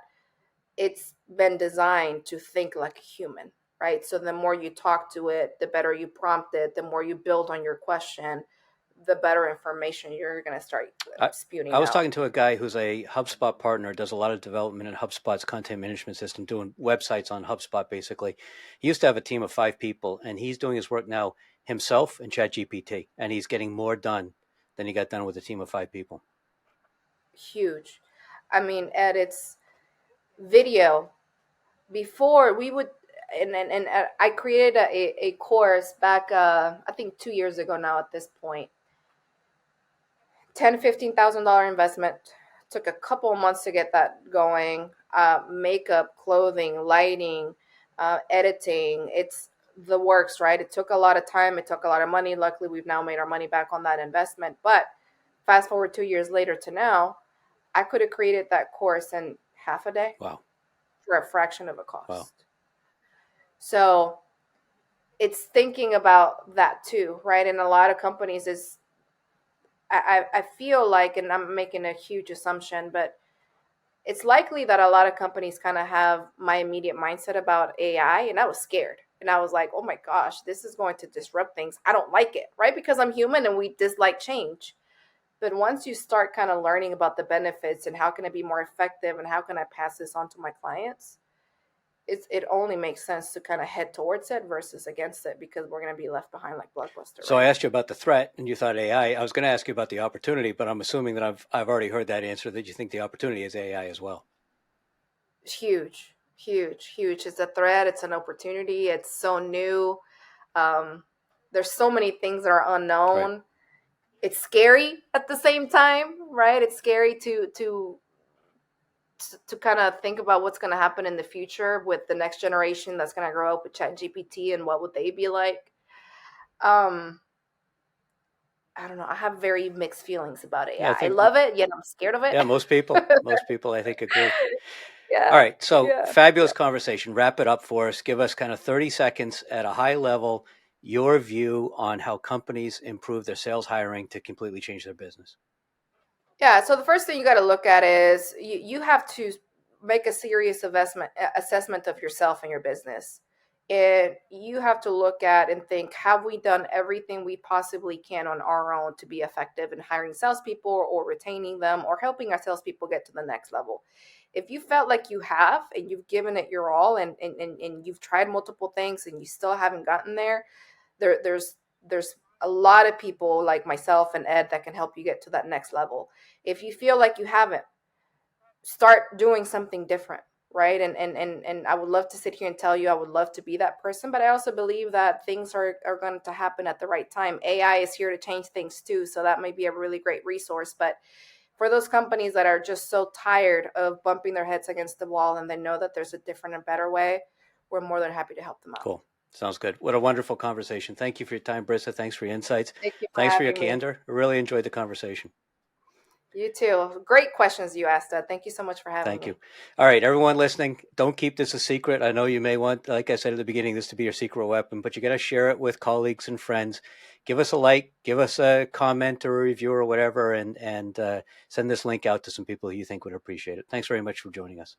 it's been designed to think like a human, right? So the more you talk to it, the better you prompt it, the more you build on your question, the better information you're going to start I, I spewing was out. talking to a guy who's a HubSpot partner, does a lot of development in HubSpot's content management system, doing websites on HubSpot basically. He used to have a team of 5 people, and he's doing his work now himself and ChatGPT, and he's getting more done than he got done with a team of 5 people. Huge. I mean, Ed, it's video. Before we would, and I created a course back, I think 2 years ago now at this point. $10,000 $15,000 investment. Took a couple of months to get that going. Makeup, clothing, lighting, editing. It's the works, right? It took a lot of time. It took a lot of money. Luckily, we've now made our money back on that investment. But fast forward 2 years later to now, I could have created that course in half a day Wow. for a fraction of a Wow. cost. So it's thinking about that too, right? And a lot of companies is, I feel like, and I'm making a huge assumption, but it's likely that a lot of companies kind of have my immediate mindset about AI, and I was scared. And I was like, oh my gosh, this is going to disrupt things. I don't like it, right? Because I'm human and we dislike change. But once you start kind of learning about the benefits and how can it be more effective and how can I pass this on to my clients, it only makes sense to kind of head towards it versus against it, because we're going to be left behind like Blockbuster, So I right? asked you about the threat, and you thought AI. I was going to ask you about the opportunity, but I'm assuming that I've already heard that answer, that you think the opportunity is AI as well. It's huge, huge, huge. It's a threat. It's an opportunity. It's so new. Um, there's so many things that are Right. unknown. It's scary at the same time, right? It's scary to to kind of think about what's going to happen in the future with the next generation that's going to grow up with Chat GPT and what would they be like. Um, I don't know. I have very mixed feelings about Yeah, I AI. I think love it, yet I'm scared of it. yeah, most people I think agree. All Yeah, right, so yeah, fabulous yeah. conversation. Wrap it up for us. Give us kind of 30 seconds at a high level your view on how companies improve their sales hiring to completely change their business. Yeah, so the first thing you got to look at is you have to make a serious assessment of yourself and your business. And you have to look at and think, have we done everything we possibly can on our own to be effective in hiring salespeople or retaining them or helping our salespeople get to the next level? If you felt like you have and you've given it your all and you've tried multiple things and you still haven't gotten there, there's a lot of people like myself and Ed that can help you get to that next level. If you feel like you haven't, start doing something different, right? And I would love to sit here and tell you I would love to be that person, but I also believe that things are going to happen at the right time. AI is here to change things too, so that might be a really great resource. But for those companies that are just so tired of bumping their heads against the wall and they know that there's a different and better way, we're more than happy to help them out. Cool. Sounds good. What a wonderful conversation. Thank you for your time, Brisa. Thanks for your insights. Thank you for Thanks for your having me. candor. I really enjoyed the conversation. You too. Great questions you asked, Ed. Thank you so much for having Thank me. you. All right, everyone listening, don't keep this a secret. I know you may want, like I said at the beginning, this to be your secret weapon, but you got to share it with colleagues and friends. Give us a like, give us a comment or a review or whatever, and send this link out to some people who you think would appreciate it. Thanks very much for joining us.